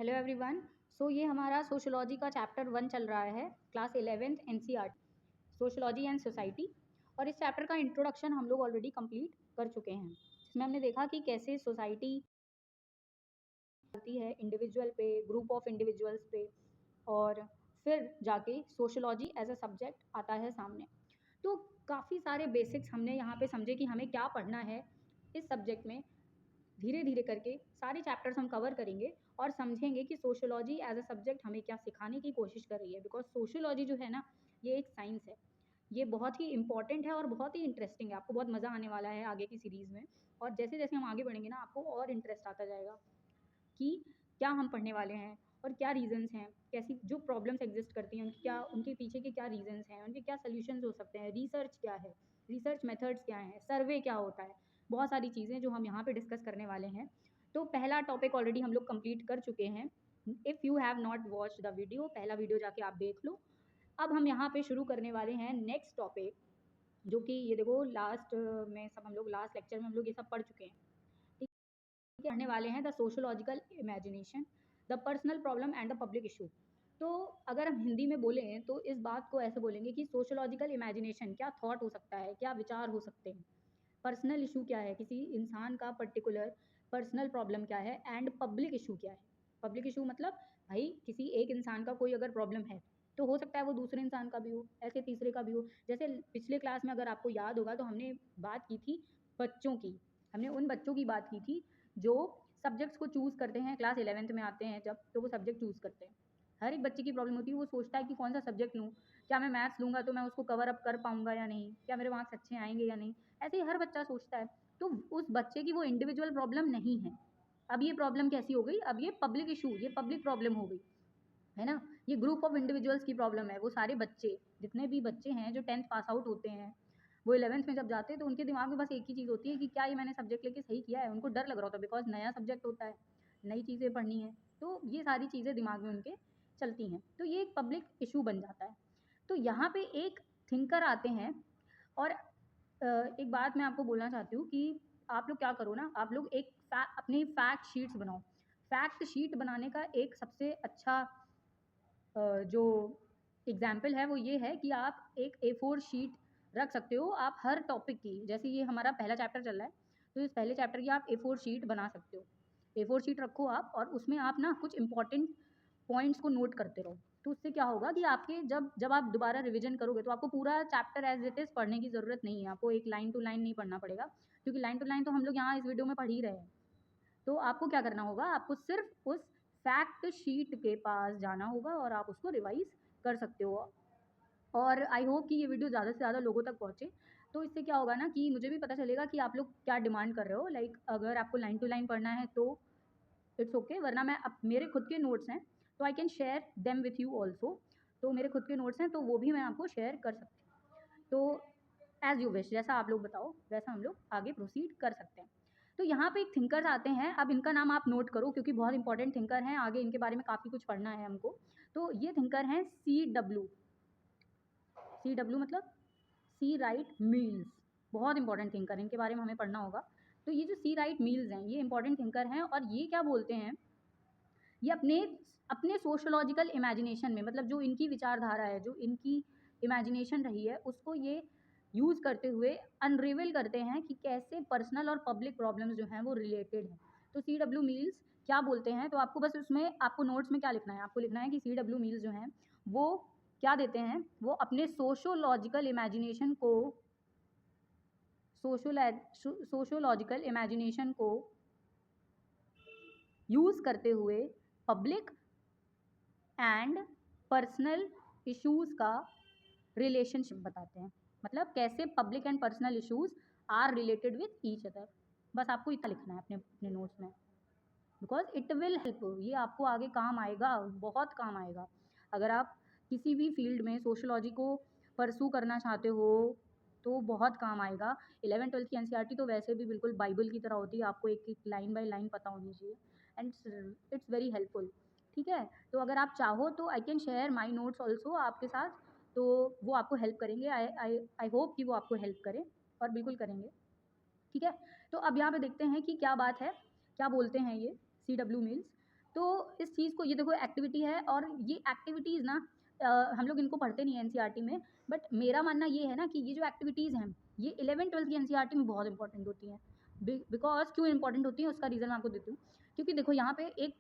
Hello everyone. सो ये हमारा sociology का चैप्टर 1 चल रहा है, class 11th NCERT, sociology and society. और इस चैप्टर का इंट्रोडक्शन हम लोग ऑलरेडी कंप्लीट कर चुके हैं, जिसमें हमने देखा कि कैसे सोसाइटी चलती है इंडिविजुअल पे, ग्रुप ऑफ इंडिविजुअल्स पे, और फिर जाके सोशोलॉजी एज अ सब्जेक्ट आता है सामने। तो काफ़ी सारे बेसिक्स हमने यहाँ पे समझे कि हमें क्या पढ़ना है इस सब्जेक्ट में। धीरे धीरे करके सारे चैप्टर्स हम कवर करेंगे और समझेंगे कि सोशोलॉजी एज अ सब्जेक्ट हमें क्या सिखाने की कोशिश कर रही है। बिकॉज सोशोलॉजी जो है ना, ये एक साइंस है, ये बहुत ही इंपॉर्टेंट है और बहुत ही इंटरेस्टिंग है। आपको बहुत मज़ा आने वाला है आगे की सीरीज़ में, और जैसे जैसे हम आगे बढ़ेंगे ना, आपको और इंटरेस्ट आता जाएगा कि क्या हम पढ़ने वाले हैं और क्या रीजंस हैं, कैसी जो प्रॉब्लम्स एग्जिस्ट करती हैं, उनके पीछे के क्या रीजंस हैं, उनके क्या सोल्यूशंस हो सकते हैं, रिसर्च क्या है, रिसर्च मेथड्स क्या हैं, सर्वे क्या होता है, बहुत सारी चीज़ें जो हम यहाँ पे डिस्कस करने वाले हैं। तो पहला टॉपिक ऑलरेडी हम लोग कंप्लीट कर चुके हैं। If you have not watch the video, पहला वीडियो जाके आप देख लो। अब हम यहाँ पे शुरू करने वाले हैं नेक्स्ट टॉपिक, जो कि ये देखो लास्ट में सब हम लोग लास्ट लेक्चर में हम लोग ये सब पढ़ चुके हैं। पढ़ने वाले हैं the sociological imagination, the personal problem and the public issue. तो अगर हम हिंदी में बोलें तो इस बात को ऐसे बोलेंगे कि सोशोलॉजिकल इमेजिनेशन क्या थॉट हो सकता है, क्या विचार हो सकते हैं, पर्सनल इशू क्या है, किसी इंसान का पर्टिकुलर पर्सनल प्रॉब्लम क्या है, एंड पब्लिक इशू क्या है। पब्लिक इशू मतलब भाई किसी एक इंसान का कोई अगर प्रॉब्लम है तो हो सकता है वो दूसरे इंसान का भी हो, ऐसे तीसरे का भी हो। जैसे पिछले क्लास में अगर आपको याद होगा तो हमने बात की थी बच्चों की, हमने उन बच्चों की बात की थी जो सब्जेक्ट्स को चूज़ करते हैं, क्लास 11th में आते हैं जब, तो वो सब्जेक्ट चूज़ करते हैं। हर एक बच्चे की प्रॉब्लम होती है, वो सोचता है कि कौन सा सब्जेक्ट लूँ, क्या मैं मैथ्स लूँगा तो मैं उसको कवर अप कर पाऊँगा या नहीं, क्या मेरे मार्क्स अच्छे आएंगे या नहीं, ऐसे ही हर बच्चा सोचता है। तो उस बच्चे की वो इंडिविजुअल प्रॉब्लम नहीं है। अब ये प्रॉब्लम कैसी हो गई, अब ये पब्लिक इशू, ये पब्लिक प्रॉब्लम हो गई है ना। ये ग्रुप ऑफ इंडिविजुअल्स की प्रॉब्लम है। वो सारे बच्चे, जितने भी बच्चे हैं जो 10th पास आउट होते हैं, वो 11th में जब जाते हैं तो उनके दिमाग में बस एक ही चीज़ होती है कि क्या ये मैंने सब्जेक्ट लेके सही किया है। उनको डर लग रहा होता है, बिकॉज नया सब्जेक्ट होता है, नई चीज़ें पढ़नी है, तो ये सारी चीज़ें दिमाग में उनके चलती हैं। तो ये एक पब्लिक इशू बन जाता है। तो यहाँ पे एक थिंकर आते हैं, और एक बात मैं आपको बोलना चाहती हूँ कि आप लोग क्या करो ना, आप लोग एक अपनी फैक्ट शीट्स बनाओ। फैक्ट शीट बनाने का एक सबसे अच्छा जो एग्जाम्पल है वो ये है कि आप एक A4 शीट रख सकते हो। आप हर टॉपिक की, जैसे ये हमारा पहला चैप्टर चल रहा है, तो इस पहले चैप्टर की आप A4 शीट बना सकते हो। A4 शीट रखो आप, और उसमें आप ना कुछ इंपॉर्टेंट पॉइंट्स को नोट करते रहो। तो उससे क्या होगा कि आपके जब जब आप दोबारा रिवीजन करोगे तो आपको पूरा चैप्टर एज इट इज़ पढ़ने की ज़रूरत नहीं है। आपको एक लाइन टू लाइन नहीं पढ़ना पड़ेगा, क्योंकि लाइन टू लाइन तो हम लोग यहाँ इस वीडियो में पढ़ ही रहे हैं। तो आपको क्या करना होगा, आपको सिर्फ उस फैक्ट शीट के पास जाना होगा और आप उसको रिवाइज कर सकते हो। और आई होप कि ये वीडियो ज़्यादा से ज़्यादा लोगों तक पहुँचे। तो इससे क्या होगा ना कि मुझे भी पता चलेगा कि आप लोग क्या डिमांड कर रहे हो। लाइक अगर आपको लाइन टू लाइन पढ़ना है तो इट्स ओके, वरना मैं मेरे खुद के नोट्स हैं तो I can share them with you also. तो मेरे खुद के नोट्स हैं तो वो भी मैं आपको शेयर कर सकती हूँ। तो एज़ यू विश, जैसा आप लोग बताओ वैसा हम लोग आगे प्रोसीड कर सकते हैं। तो यहाँ पे एक थिंकर्स आते हैं। अब इनका नाम आप नोट करो क्योंकि बहुत इंपॉर्टेंट थिंकर हैं, आगे इनके बारे में काफ़ी कुछ पढ़ना है हमको। तो ये थिंकर हैं CW। CW मतलब सी राइट मील्स, बहुत इंपॉर्टेंट थिंकर है, इनके बारे में हमें पढ़ना होगा। तो ये जो सी राइट मील्स हैं, ये इंपॉर्टेंट थिंकर हैं, और ये क्या बोलते हैं, ये अपने अपने सोशोलॉजिकल इमेजिनेशन में, मतलब जो इनकी विचारधारा है, जो इनकी इमेजिनेशन रही है, उसको ये यूज़ करते हुए अनरिवील करते हैं कि कैसे पर्सनल और पब्लिक प्रॉब्लम्स जो हैं वो रिलेटेड हैं। तो CW मील्स क्या बोलते हैं, तो आपको बस उसमें आपको नोट्स में क्या लिखना है, आपको लिखना है कि CW मील्स जो हैं वो क्या देते हैं, वो अपने सोशोलॉजिकल इमेजिनेशन को सोशोलॉजिकल इमेजिनेशन को यूज़ करते हुए पब्लिक एंड पर्सनल इश्यूज़ का रिलेशनशिप बताते हैं। मतलब कैसे public and personal issues are related with each other. बस आपको इतना लिखना है अपने अपने नोट्स में, बिकॉज इट विल हेल्प, ये आपको आगे काम आएगा, बहुत काम आएगा। अगर आप किसी भी फील्ड में सोशोलॉजी को परसू करना चाहते हो तो बहुत काम आएगा। 11th-12th की NCERT तो वैसे भी बिल्कुल बाइबल की तरह होती है, आपको एक एक लाइन बाय लाइन पता होनी चाहिए, एंड इट्स वेरी हेल्पफुल। ठीक है, तो अगर आप चाहो तो I can share my notes also आपके साथ, तो वो आपको हेल्प करेंगे। आई होप कि वो आपको हेल्प करें, और बिल्कुल करेंगे। ठीक है, तो अब यहाँ पे देखते हैं कि क्या बात है, क्या बोलते हैं ये CW मील्स। तो इस चीज़ को, ये देखो एक्टिविटी है, और ये एक्टिविटीज़ ना हम लोग इनको पढ़ते नहीं है एनसीईआरटी में, बट मेरा मानना ये है ना कि ये जो एक्टिविटीज़ हैं ये 11th-12th की एनसीईआरटी में बहुत इंपॉर्टेंट होती हैं। बिकॉज क्यों इंपॉर्टेंट होती हैं उसका रीज़न मैं आपको देती हूँ। क्योंकि देखो यहाँ पे एक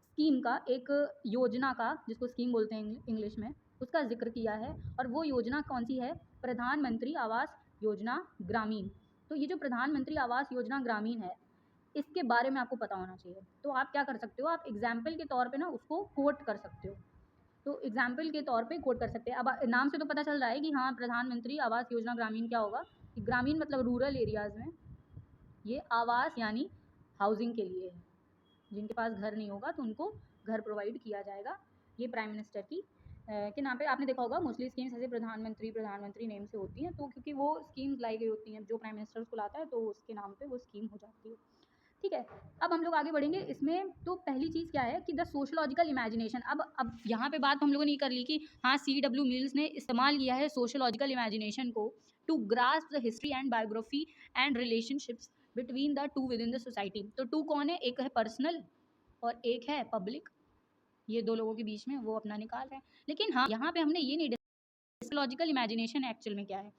स्कीम का, एक योजना का, जिसको स्कीम बोलते हैं इंग्लिश में, उसका जिक्र किया है, और वो योजना कौन सी है? प्रधानमंत्री आवास योजना ग्रामीण। तो ये जो प्रधानमंत्री आवास योजना ग्रामीण है, इसके बारे में आपको पता होना चाहिए। तो आप क्या कर सकते हो, आप एग्जाम्पल के तौर पे ना उसको कोट कर सकते हो। तो एग्जाम्पल के तौर पे कोट कर सकते हैं। अब नाम से तो पता चल रहा है कि हाँ, प्रधानमंत्री आवास योजना ग्रामीण क्या होगा, कि ग्रामीण मतलब रूरल एरियाज़ में ये आवास यानी हाउसिंग के लिए है। जिनके पास घर नहीं होगा तो उनको घर प्रोवाइड किया जाएगा। ये प्राइम मिनिस्टर की के नाम पे आपने देखा होगा मोस्टली स्कीम्स ऐसे प्रधानमंत्री नेम से होती हैं, तो क्योंकि वो स्कीम्स लाई गई होती हैं, जो प्राइम मिनिस्टर उसको लाता है तो उसके नाम पे वो स्कीम हो जाती है। ठीक है, अब हम लोग आगे बढ़ेंगे इसमें। तो पहली चीज़ क्या है कि द सोशलॉजिकल इमेजिनेशन। अब यहाँ पे बात हम लोगों ने ये कर ली कि हाँ, C.W. मिल्स ने इस्तेमाल किया है सोशलॉजिकल इमेजिनेशन को to grasp the history and biography and relationships between the two within the society. तो टू कौन है? एक है पर्सनल और एक है पब्लिक। ये दो लोगों के बीच में वो अपना निकाल रहे हैं। लेकिन हाँ, यहाँ पे हमने ये नहीं, सोशलॉजिकल इमेजिनेशन एक्चुअल में क्या है,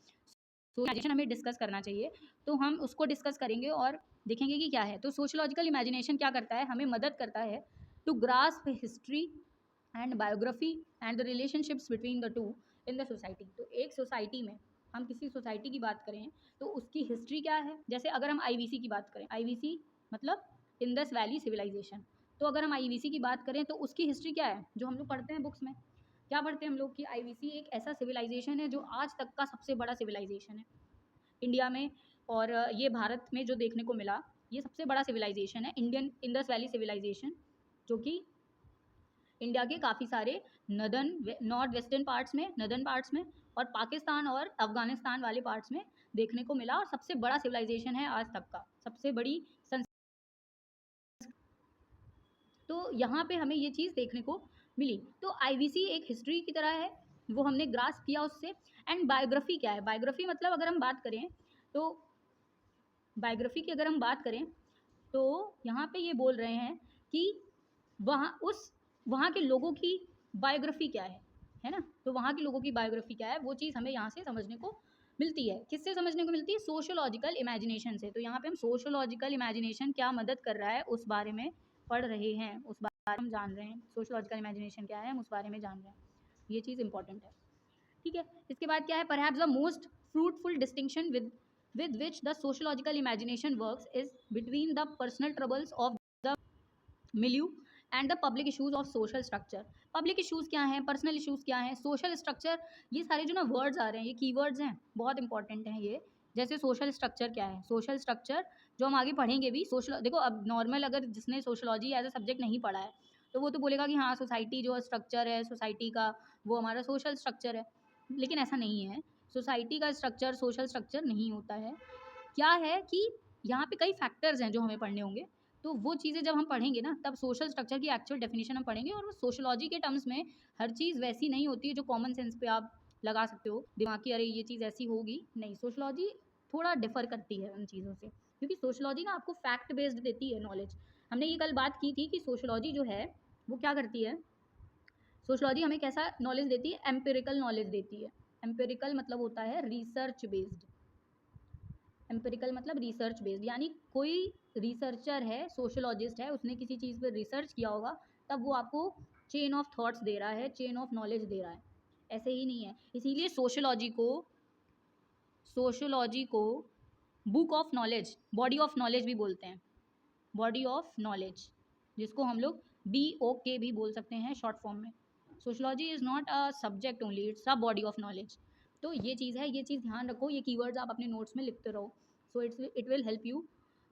इमेजिनेशन हमें डिस्कस करना चाहिए, तो हम उसको डिस्कस करेंगे और देखेंगे कि क्या है। तो सोशलॉजिकल इमेजिनेशन क्या करता है? हमें मदद करता है to grasp history and biography and the relationships between the two in the society. तो एक सोसाइटी में, हम किसी सोसाइटी की बात करें तो उसकी हिस्ट्री क्या है। जैसे अगर हम आईवीसी की बात करें, आईवीसी मतलब इंडस वैली सिविलाइजेशन, तो अगर हम आईवीसी की बात करें तो उसकी हिस्ट्री क्या है, जो हम लोग पढ़ते हैं बुक्स में। क्या पढ़ते हैं हम लोग कि आईवीसी एक ऐसा सिविलाइजेशन है जो आज तक का सबसे बड़ा सिविलाइजेशन है इंडिया में, और ये भारत में जो देखने को मिला, ये सबसे बड़ा सिविलाइजेशन है इंडियन इंडस वैली सिविलाइजेशन, जो कि इंडिया के काफ़ी सारे नॉर्थ वेस्टर्न पार्ट्स में, नदर्न पार्ट्स में, और पाकिस्तान और अफगानिस्तान वाले पार्ट्स में देखने को मिला, और सबसे बड़ा सिविलाइजेशन है आज तक का, सबसे बड़ी। तो यहाँ पे हमें ये चीज़ देखने को मिली। तो आईवीसी एक हिस्ट्री की तरह है, वो हमने ग्रास्प किया उससे। एंड बायोग्राफी क्या है? बायोग्राफी मतलब अगर हम बात करें तो बायोग्राफी की अगर हम बात करें तो यहाँ पे ये बोल रहे हैं कि वहाँ के लोगों की बायोग्राफी क्या है ना? तो वहाँ के लोगों की बायोग्राफी क्या है, वो चीज़ हमें यहाँ से समझने को मिलती है। किससे समझने को मिलती है? सोशलॉजिकल इमेजिनेशन से। तो यहाँ पे हम सोशलॉजिकल इमेजिनेशन क्या मदद कर रहा है उस बारे में पढ़ रहे हैं, उस बारे में हम जान रहे हैं। सोशलॉजिकल इमेजिनेशन क्या है, हम उस बारे में जान रहे हैं। ये चीज़ इंपॉर्टेंट है। ठीक है, इसके बाद क्या है? Perhaps the most fruitful distinction with which the sociological imagination works is between the personal troubles of the milieu and the public issues of social structure। public issues क्या हैं, personal issues क्या हैं, social structure, ये सारे जो ना words आ रहे हैं, ये keywords हैं, बहुत इंपॉर्टेंट हैं ये। जैसे सोशल स्ट्रक्चर क्या है, सोशल स्ट्रक्चर जो हम आगे पढ़ेंगे भी। सोशल देखो, अब नॉर्मल अगर जिसने सोशलॉजी एज अ सब्जेक्ट नहीं पढ़ा है तो वो तो बोलेगा कि हाँ, सोसाइटी जो स्ट्रक्चर है सोसाइटी का, वो हमारा सोशल स्ट्रक्चर है। लेकिन ऐसा नहीं है, सोसाइटी का स्ट्रक्चर सोशल स्ट्रक्चर नहीं होता है। क्या है कि यहाँ पे कई फैक्टर्स हैं जो हमें पढ़ने होंगे, तो वो चीज़ें जब हम पढ़ेंगे ना तब सोशल स्ट्रक्चर की एक्चुअल डेफिनेशन हम पढ़ेंगे। और सोशलॉजी के टर्म्स में हर चीज़ वैसी नहीं होती है जो कॉमन सेंस पे आप लगा सकते हो दिमाग की, अरे ये चीज़ ऐसी होगी, नहीं। सोशलॉजी थोड़ा डिफर करती है उन चीज़ों से, क्योंकि सोशलॉजी ना आपको फैक्ट बेस्ड देती है नॉलेज। हमने ये कल बात की थी कि सोशलॉजी जो है वो क्या करती है, सोशलॉजी हमें कैसा नॉलेज देती है? एम्पिरिकल नॉलेज देती है। एम्पिरिकल मतलब होता है रिसर्च बेस्ड। एम्पिरिकल मतलब रिसर्च बेस्ड, यानी कोई रिसर्चर है, सोशलॉजिस्ट है, उसने किसी चीज़ पर रिसर्च किया होगा, तब वो आपको चेन ऑफ थॉट्स दे रहा है, चेन ऑफ नॉलेज दे रहा है। ऐसे ही नहीं है। इसीलिए सोशलॉजी को book of knowledge, body of knowledge भी बोलते हैं। बॉडी ऑफ नॉलेज, जिसको हम लोग BOK भी बोल सकते हैं शॉर्ट फॉर्म में। Sociology is not a subject only, it's a body of knowledge. तो ये चीज़ है, ये चीज़ ध्यान रखो, ये कीवर्ड्स आप अपने नोट्स में लिखते रहो। So it will help you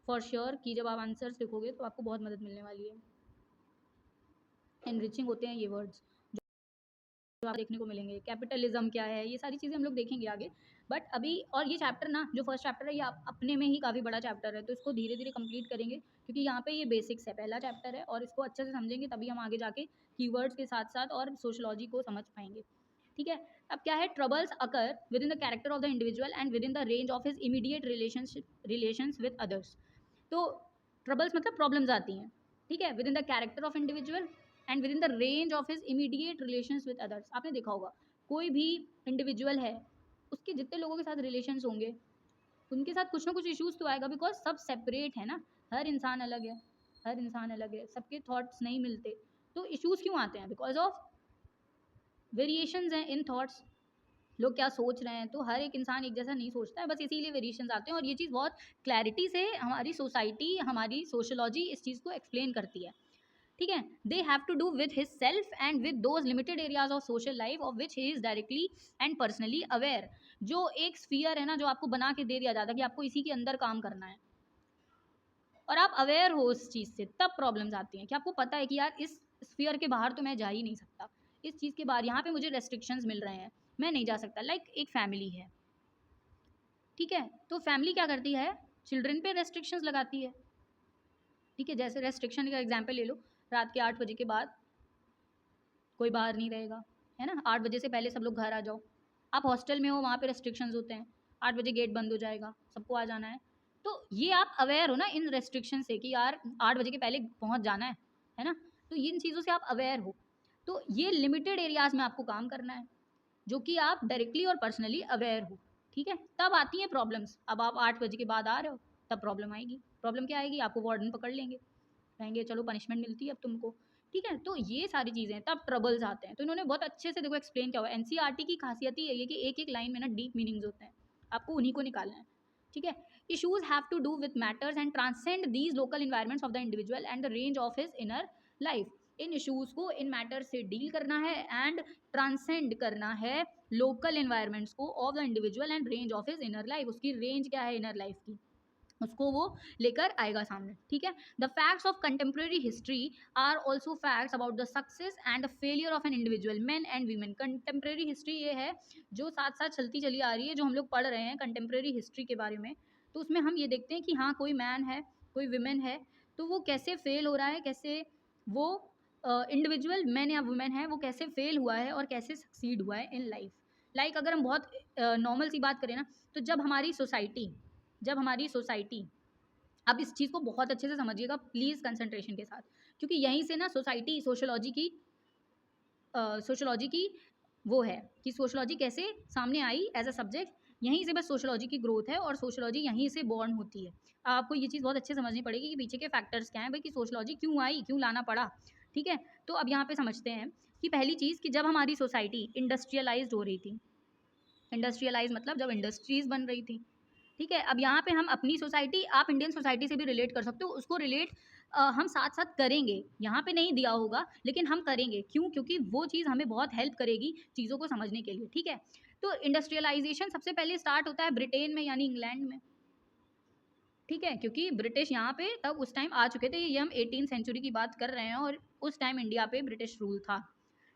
for sure कि जब आप आंसर्स लिखोगे तो आपको बहुत मदद मिलने वाली है। एनरिचिंग होते हैं ये वर्ड्स जो आप देखने को मिलेंगे। कैपिटलिज्म क्या है, ये सारी चीज़ें हम लोग देखेंगे आगे। बट अभी, और ये चैप्टर ना, जो फर्स्ट चैप्टर है, ये अपने में ही काफ़ी बड़ा चैप्टर है, तो इसको धीरे धीरे कंप्लीट करेंगे, क्योंकि यहाँ पे ये बेसिक्स है, पहला चैप्टर है, और इसको अच्छे से समझेंगे तभी हम आगे जाके कीवर्ड्स के साथ साथ और सोशलॉजी को समझ पाएंगे। ठीक है, अब क्या है? Troubles occur with in the character of the individual and with in the range of his immediate relations with others. तो ट्रबल्स मतलब प्रॉब्लम्स आती हैं, ठीक है, with in the character of individual and with in the range of his immediate relations with others. आपने देखा होगा कोई भी इंडिविजुअल है, उसके जितने लोगों के साथ रिलेशंस होंगे उनके साथ कुछ ना कुछ इश्यूज तो आएगा, बिकॉज सब सेपरेट है ना, हर इंसान अलग है, हर इंसान अलग है, सबके थॉट्स नहीं मिलते, तो इश्यूज क्यों आते हैं? बिकॉज ऑफ वेरिएशंस हैं इन थॉट्स, लोग क्या सोच रहे हैं, तो हर एक इंसान एक जैसा नहीं सोचता है, बस इसीलिए वेरिएशंस आते हैं। और ये चीज़ बहुत क्लैरिटी से हमारी सोसाइटी, हमारी सोशोलॉजी इस चीज़ को एक्सप्लेन करती है, ठीक है। They have to do with his self and with those limited areas of social life of which he is directly and personally aware. जो एक स्फीयर है ना, जो आपको बना के दे दिया जाता है कि आपको इसी के अंदर काम करना है, और आप अवेयर हो उस चीज़ से, तब प्रॉब्लम्स आती हैं कि आपको पता है कि यार इस स्फीयर के बाहर तो मैं जा ही नहीं सकता, इस चीज़ के बाहर यहाँ पे मुझे रेस्ट्रिक्शंस मिल रहे हैं, मैं नहीं जा सकता। लाइक एक फैमिली है, ठीक है, तो फैमिली क्या करती है, चिल्ड्रन पे रेस्ट्रिक्शंस लगाती है, ठीक है। जैसे रेस्ट्रिक्शन का एग्जाम्पल ले लो, रात के 8 बजे के बाद कोई बाहर नहीं रहेगा, है ना, 8 बजे से पहले सब लोग घर आ जाओ। आप हॉस्टल में हो, वहाँ पे रेस्ट्रिक्शंस होते हैं, 8 बजे गेट बंद हो जाएगा, सबको आ जाना है। तो ये आप अवेयर हो ना इन रेस्ट्रिक्शन से कि यार 8 बजे के पहले पहुँच जाना है ना, तो इन चीज़ों से आप अवेयर हो। तो ये लिमिटेड एरियाज़ में आपको काम करना है, जो कि आप डायरेक्टली और पर्सनली अवेयर हो, ठीक है। तब आती हैं प्रॉब्लम्स। अब आप 8 बजे के बाद आ रहे हो, तब प्रॉब्लम आएगी। प्रॉब्लम क्या आएगी? आपको वार्डन पकड़ लेंगे, कहेंगे चलो पनिशमेंट मिलती है अब तुमको, ठीक है। तो ये सारी चीज़ें हैं, तब ट्रबल्स आते हैं। तो इन्होंने बहुत अच्छे से देखो एक्सप्लेन किया हुआ है। एनसीईआरटी की खासियत ही यही है कि एक एक लाइन में ना डीप मीनिंग्स होते हैं, आपको उन्हीं को निकालना है, ठीक है। Issues have to do with matters and transcend these local environments of the individual and the range of his inner life. इन इशूज़ को, इन मैटर्स से डील करना है एंड ट्रांसेंड करना है लोकल इन्वायरमेंट्स को of the individual and range of his inner life. उसकी रेंज क्या है इनर लाइफ की, उसको वो लेकर आएगा सामने, ठीक है। The facts of contemporary history are also facts about the success and the failure of an individual, man and women. Contemporary history ये है जो साथ साथ चलती चली आ रही है, जो हम लोग पढ़ रहे हैं कंटेम्प्रेरी हिस्ट्री के बारे में। तो उसमें हम ये देखते हैं कि हाँ, कोई मैन है, कोई विमेन है, तो वो कैसे फेल हो रहा है, कैसे वो इंडिविजुअल मैन या वुमेन है, वो कैसे फेल हुआ है और कैसे सक्सीड हुआ है इन लाइफ। लाइक अगर हम बहुत नॉर्मल सी बात करें ना, तो जब हमारी सोसाइटी, अब इस चीज़ को बहुत अच्छे से समझिएगा प्लीज़ कंसंट्रेशन के साथ, क्योंकि यहीं से ना सोसाइटी सोशोलॉजी की वो है कि सोशोलॉजी कैसे सामने आई एज अ सब्जेक्ट, यहीं से बस सोशोलॉजी की ग्रोथ है और सोशोलॉजी यहीं से बॉर्न होती है। आपको ये चीज़ बहुत अच्छे से समझनी पड़ेगी कि पीछे के फैक्टर्स क्या हैं भाई, कि सोशोलॉजी क्यों आई, क्यों लाना पड़ा, ठीक है। तो अब यहाँ पे समझते हैं कि पहली चीज़ कि जब हमारी सोसाइटी इंडस्ट्रियलाइज्ड हो रही थी, इंडस्ट्रियलाइज मतलब जब इंडस्ट्रीज बन रही थी, ठीक है। अब यहाँ पे हम अपनी सोसाइटी, आप इंडियन सोसाइटी से भी रिलेट कर सकते हो, उसको रिलेट हम साथ साथ करेंगे। यहाँ पे नहीं दिया होगा लेकिन हम करेंगे, क्यों? क्योंकि वो चीज़ हमें बहुत हेल्प करेगी चीज़ों को समझने के लिए, ठीक है। तो इंडस्ट्रियलाइजेशन सबसे पहले स्टार्ट होता है ब्रिटेन में, यानी इंग्लैंड में, ठीक है, क्योंकि ब्रिटिश यहाँ पे तब उस टाइम आ चुके थे। ये हम 18th सेंचुरी की बात कर रहे हैं और उस टाइम इंडिया पे ब्रिटिश रूल था,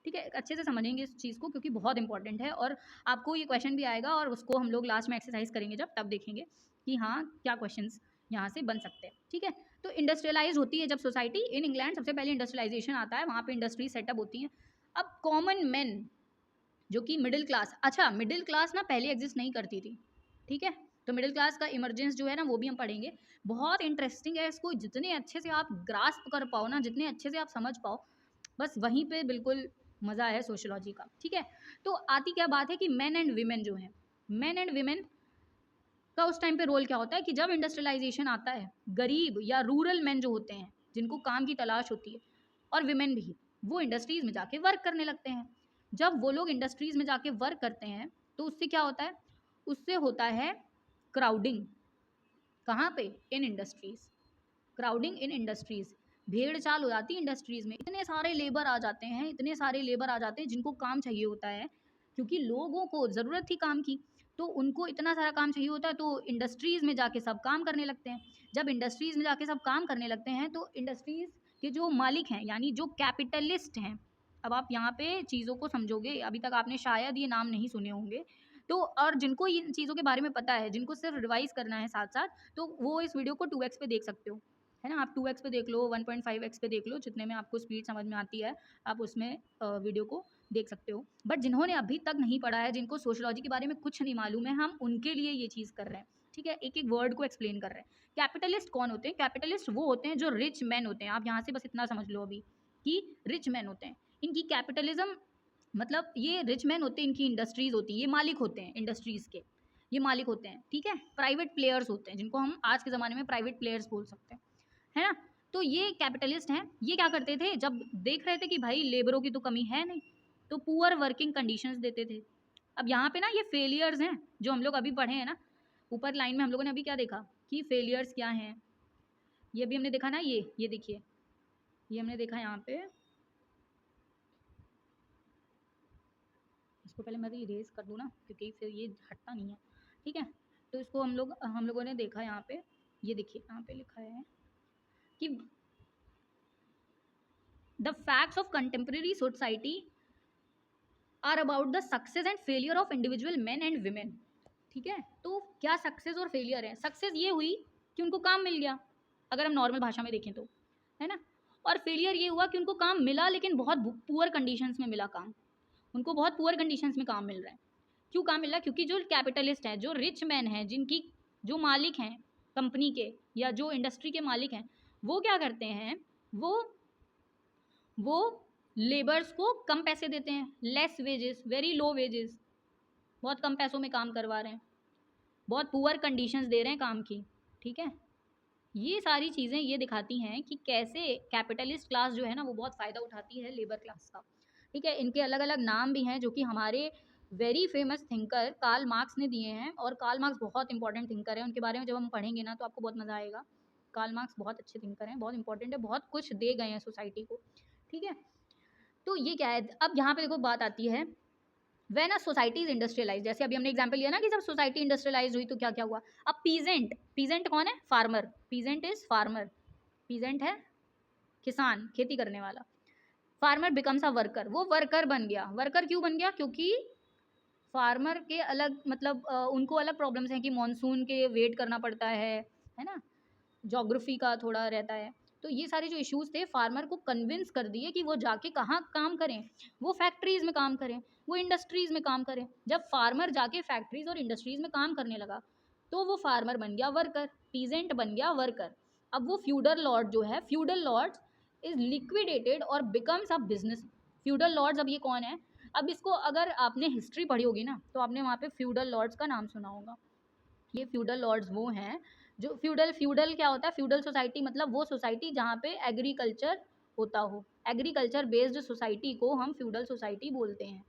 ठीक है। अच्छे से समझेंगे इस चीज़ को क्योंकि बहुत इंपॉर्टेंट है, और आपको ये क्वेश्चन भी आएगा और उसको हम लोग लास्ट में एक्सरसाइज करेंगे जब, तब देखेंगे कि हाँ क्या क्वेश्चंस यहाँ से बन सकते हैं, ठीक है। तो इंडस्ट्रियलाइज होती है जब सोसाइटी इन इंग्लैंड, सबसे पहले इंडस्ट्रियलाइजेशन आता है, वहाँ पे इंडस्ट्री सेटअप होती हैं। अब कॉमन मैन जो कि मिडिल क्लास, अच्छा मिडिल क्लास ना पहले एग्जिस्ट नहीं करती थी, ठीक है। तो मिडिल क्लास का इमरजेंस जो है ना वो भी हम पढ़ेंगे, बहुत इंटरेस्टिंग है। इसको जितने अच्छे से आप ग्रास्प कर पाओ ना, जितने अच्छे से आप समझ पाओ, बस वहीं पे बिल्कुल मज़ा है सोशोलॉजी का, ठीक है। तो आती क्या बात है कि मैन एंड वीमेन जो हैं, मैन एंड वीमेन का उस टाइम पे रोल क्या होता है कि जब इंडस्ट्रियलाइजेशन आता है, गरीब या रूरल मैन जो होते हैं जिनको काम की तलाश होती है, और विमेन भी, वो इंडस्ट्रीज़ में जाके वर्क करने लगते हैं। जब वो लोग इंडस्ट्रीज़ में जाके वर्क करते हैं तो उससे क्या होता है, उससे होता है क्राउडिंग। कहाँ पे? इन इंडस्ट्रीज़। क्राउडिंग इन इंडस्ट्रीज़, भेड़ चाल हो जाती है इंडस्ट्रीज़ में, इतने सारे लेबर आ जाते हैं, इतने सारे लेबर आ जाते हैं जिनको काम चाहिए होता है, क्योंकि लोगों को ज़रूरत थी काम की, तो उनको इतना सारा काम चाहिए होता है, तो इंडस्ट्रीज़ में जाके सब काम करने लगते हैं। जब इंडस्ट्रीज़ में जाके सब काम करने लगते हैं तो इंडस्ट्रीज़ के जो मालिक हैं, यानी जो कैपिटलिस्ट हैं, अब आप यहाँ पे चीज़ों को समझोगे, अभी तक आपने शायद ये नाम नहीं सुने होंगे, तो और जिनको इन चीज़ों के बारे में पता है, जिनको सिर्फ रिवाइज करना है साथ साथ, तो वो इस वीडियो को 2x पे देख सकते हो, है ना। आप 2x पे देख लो, 1.5x पे देख लो, जितने में आपको स्पीड समझ में आती है आप उसमें वीडियो को देख सकते हो। बट जिन्होंने अभी तक नहीं पढ़ा है, जिनको सोशोलॉजी के बारे में कुछ नहीं मालूम है, हम उनके लिए ये चीज़ कर रहे हैं, ठीक है, एक एक वर्ड को एक्सप्लेन कर रहे हैं। कैपिटलिस्ट कौन होते हैं? कैपिटलिस्ट वो होते हैं जो रिच मैन होते हैं। आप यहाँ से बस इतना समझ लो अभी कि रिच मैन होते हैं। इनकी कैपिटलिज्म मतलब ये रिच मैन होते हैं, इनकी इंडस्ट्रीज होती है, ये मालिक होते हैं इंडस्ट्रीज के, ये मालिक होते हैं, ठीक है। प्राइवेट प्लेयर्स होते हैं जिनको हम आज के ज़माने में प्राइवेट प्लेयर्स बोल सकते हैं, है ना। तो ये कैपिटलिस्ट हैं। ये क्या करते थे, जब देख रहे थे कि भाई लेबरों की तो कमी है नहीं, तो पुअर वर्किंग कंडीशंस देते थे। अब यहाँ पे ना ये फेलियर्स हैं जो हम लोग अभी पढ़े हैं ना, ऊपर लाइन में हम लोगों ने अभी क्या देखा कि फेलियर्स क्या हैं, ये भी हमने देखा ना। ये देखिए, ये हमने देखा यहाँ पे, इसको पहले मैं इरेज कर दूँ ना क्योंकि फिर ये हटता नहीं है, ठीक है। तो इसको हम लोगों ने देखा यहाँ पे, ये देखिए यहाँ पे लिखा है कि the facts of contemporary society are about the success and failure of individual man and women, ठीक है। तो क्या सक्सेस और फेलियर है? सक्सेस ये हुई कि उनको काम मिल गया, अगर हम नॉर्मल भाषा में देखें तो, है ना। और फेलियर ये हुआ कि उनको काम मिला लेकिन बहुत पुअर कंडीशंस में मिला काम, उनको बहुत पुअर कंडीशंस में काम मिल रहा है। क्यों काम मिल रहा है? क्योंकि जो कैपिटलिस्ट हैं, जो रिच मैन हैं, जिनकी जो मालिक हैं कंपनी के या जो इंडस्ट्री के मालिक हैं, वो क्या करते हैं, वो लेबर्स को कम पैसे देते हैं, less wages, very low wages, बहुत कम पैसों में काम करवा रहे हैं, बहुत पुअर कंडीशंस दे रहे हैं काम की, ठीक है। ये सारी चीज़ें ये दिखाती हैं कि कैसे कैपिटलिस्ट क्लास जो है ना वो बहुत फ़ायदा उठाती है लेबर क्लास का, ठीक है। इनके अलग अलग नाम भी हैं जो कि हमारे very famous thinker Karl Marx ने दिए हैं, और कार्ल मार्क्स बहुत इंपॉर्टेंट थिंकर है, उनके बारे में जब हम पढ़ेंगे ना तो आपको बहुत मज़ा आएगा। कार्ल मार्क्स बहुत अच्छे थिंकर हैं, बहुत इंपॉर्टेंट है, बहुत कुछ दे गए हैं सोसाइटी को, ठीक है। तो ये क्या है, अब यहाँ पे देखो बात आती है when a society is industrialise, जैसे अभी हमने एग्जांपल लिया ना कि जब सोसाइटी इंडस्ट्रियलाइज हुई तो क्या क्या हुआ। अब पीजेंट, पीजेंट कौन है? Farmer, peasant is farmer, peasant है किसान, खेती करने वाला। फार्मर बिकम्स अ वर्कर, वो वर्कर बन गया। वर्कर क्यों बन गया? क्योंकि फार्मर के अलग मतलब उनको अलग प्रॉब्लम्स हैं कि मॉनसून के वेट करना पड़ता है ना, जोग्राफी का थोड़ा रहता है। तो ये सारे जो इश्यूज थे फार्मर को कन्विंस कर दिए कि वो जाके कहाँ काम करें, वो फैक्ट्रीज में काम करें, वो इंडस्ट्रीज में काम करें। जब फार्मर जाके फैक्ट्रीज और इंडस्ट्रीज में काम करने लगा तो वो फार्मर बन गया वर्कर, पीजेंट बन गया वर्कर। अब वो फ्यूडल लॉर्ड जो है, फ्यूडल लॉर्ड इज लिक्विडेटेड और becomes a business. Feudal lords, अब ये कौन है? अब इसको अगर आपने हिस्ट्री पढ़ी होगी ना तो आपने वहाँ पे फ्यूडल लॉर्ड्स का नाम सुना होगा। ये फ्यूडल लॉर्ड्स वो हैं जो फ्यूडल, फ्यूडल क्या होता है? फ्यूडल सोसाइटी मतलब वो सोसाइटी जहाँ पे एग्रीकल्चर होता हो, एग्रीकल्चर बेस्ड सोसाइटी को हम फ्यूडल सोसाइटी बोलते हैं।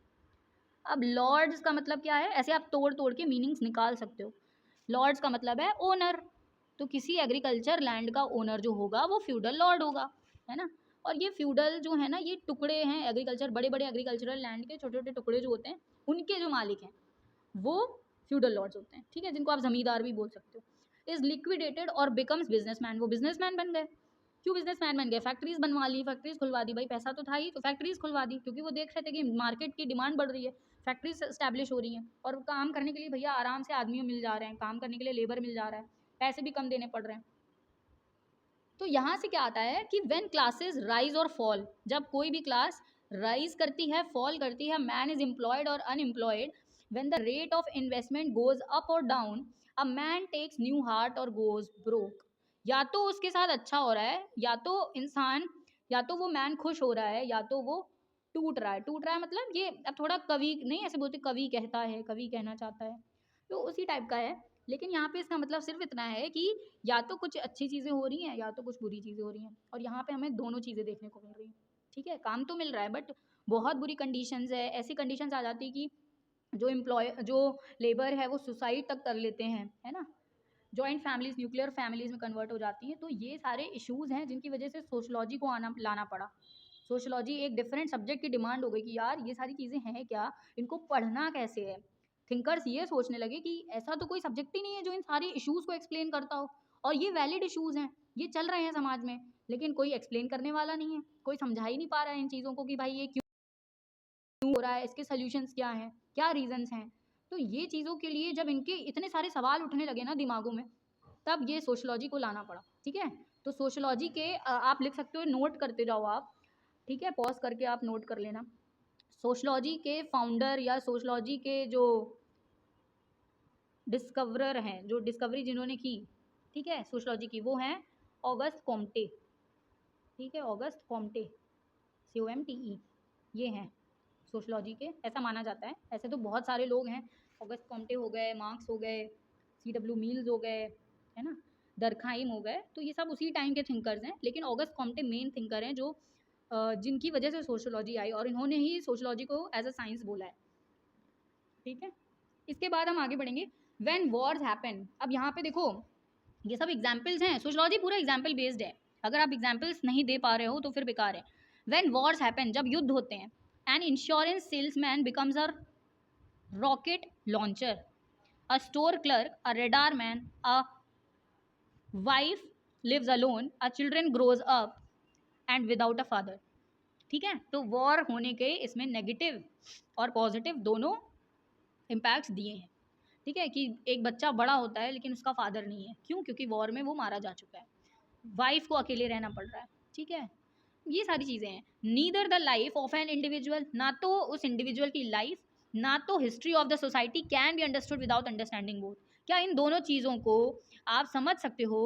अब लॉर्ड्स का मतलब क्या है? ऐसे आप तोड़ तोड़ के मीनिंग्स निकाल सकते हो। लॉर्ड्स का मतलब है ओनर, तो किसी एग्रीकल्चर लैंड का ओनर जो होगा वो फ्यूडल लॉर्ड होगा, है ना। और ये फ्यूडल जो है ना ये टुकड़े हैं एग्रीकल्चर, बड़े बड़े एग्रीकल्चरल लैंड के छोटे छोटे टुकड़े जो होते हैं उनके जो मालिक हैं वो फ्यूडल लॉर्ड्स होते हैं, ठीक है, जिनको आप जमींदार भी बोल सकते हो। इज लिक्विडेटेड और बिकम्स बिजनेसमैन, वो बिजनेसमैन बन गए। क्यों बिजनेसमैन बन गए? फैक्ट्रीज बनवा ली, फैक्ट्रीज खुलवा दी, भाई पैसा तो था ही तो फैक्ट्रीज खुलवा दी, क्योंकि वो देख रहे थे कि मार्केट की डिमांड बढ़ रही है, फैक्ट्रीज स्टैब्लिश हो रही हैं और काम करने के लिए भैया आराम से आदमी मिल जा रहे हैं, काम करने के लिए लेबर मिल जा रहा है, पैसे भी कम देने पड़ रहे हैं। तो यहाँ से क्या आता है कि व्हेन क्लासेस राइज और फॉल, जब कोई भी क्लास राइज करती है, फॉल करती है, मैन इज एम्प्लॉयड और unemployed, when the rate of investment goes up और down, a man takes new heart और गोज ब्रोक। या तो उसके साथ अच्छा हो रहा है, या तो इंसान, या तो वो मैन खुश हो रहा है, या तो वो टूट रहा है। टूट रहा है मतलब ये अब थोड़ा कवि नहीं ऐसे बोलते, कवि कहता है, कवि कहना चाहता है, तो उसी टाइप का है। लेकिन यहाँ पे इसका मतलब सिर्फ इतना है कि या तो कुछ अच्छी चीज़ें हो रही हैं या तो कुछ बुरी चीज़ें हो रही हैं, और यहाँ पे हमें दोनों चीज़ें देखने को मिल रही हैं, ठीक है। काम तो मिल रहा है बट बहुत बुरी कंडीशंस है, ऐसी कंडीशंस आ जाती है कि जो लेबर है वो सुसाइड तक कर लेते हैं, है ना। जॉइंट फैमिलीज न्यूक्लियर फैमिलीज में कन्वर्ट हो जाती हैं। तो ये सारे इश्यूज हैं जिनकी वजह से सोशलॉजी को लाना पड़ा। सोशलॉजी एक डिफरेंट सब्जेक्ट की डिमांड हो गई कि यार ये सारी चीज़ें हैं क्या, इनको पढ़ना कैसे है। थिंकर्स ये सोचने लगे कि ऐसा तो कोई सब्जेक्ट ही नहीं है जो इन सारे इश्यूज को एक्सप्लेन करता हो, और ये वैलिड इश्यूज हैं, ये चल रहे हैं समाज में, लेकिन कोई एक्सप्लेन करने वाला नहीं है, कोई समझा ही नहीं पा रहा है इन चीज़ों को कि भाई ये क्यों हो रहा है, इसके सोल्यूशंस क्या हैं, क्या रीजंस हैं। तो ये चीज़ों के लिए जब इनके इतने सारे सवाल उठने लगे ना दिमागों में, तब ये सोशलॉजी को लाना पड़ा, ठीक है। तो सोशलॉजी के आप लिख सकते हो, नोट करते जाओ आप, ठीक है, पॉज करके आप नोट कर लेना। सोशलॉजी के फाउंडर या सोशलॉजी के जो डिस्कवरर हैं, जो डिस्कवरी जिन्होंने की, ठीक है, सोशलॉजी की, वो हैं ऑगस्ट कॉम्टे, ठीक है, ऑगस्ट कॉम्टे, COMTE, ये हैं सोशलॉजी के, ऐसा माना जाता है। ऐसे तो बहुत सारे लोग हैं, ऑगस्ट कॉम्टे हो गए, मार्क्स हो गए, CW मील्स हो गए, है ना, दरखाइम हो गए, तो ये सब उसी टाइम के थिंकर्स हैं, लेकिन ऑगस्ट कॉम्टे मेन थिंकर हैं जो जिनकी वजह से सोशलॉजी आई, और इन्होंने ही सोशलॉजी को एज अ साइंस बोला है, ठीक है। इसके बाद हम आगे बढ़ेंगे, व्हेन वॉर्स हैपन। अब यहाँ पे देखो, ये सब एग्जाम्पल्स हैं, सोशलॉजी पूरा एग्जाम्पल बेस्ड है, अगर आप एग्जाम्पल्स नहीं दे पा रहे हो तो फिर बेकार है। व्हेन वॉर्स हैपन, जब युद्ध होते हैं, an insurance salesman becomes a rocket launcher, a store clerk, a radar man, a wife lives alone, a children grows up and without a father, ठीक है। तो वॉर होने के इसमें नेगेटिव और पॉजिटिव दोनों इम्पैक्ट्स दिए हैं, ठीक है, कि एक बच्चा बड़ा होता है लेकिन उसका फादर नहीं है, क्यों? क्योंकि वॉर में वो मारा जा चुका है, वाइफ को अकेले रहना पड़ रहा है, ठीक है। ये सारी चीज़ें हैं। Neither the life of an individual, ना तो उस इंडिविजुअल की लाइफ, ना तो history of the society can be understood without understanding both. क्या इन दोनों चीज़ों को आप समझ सकते हो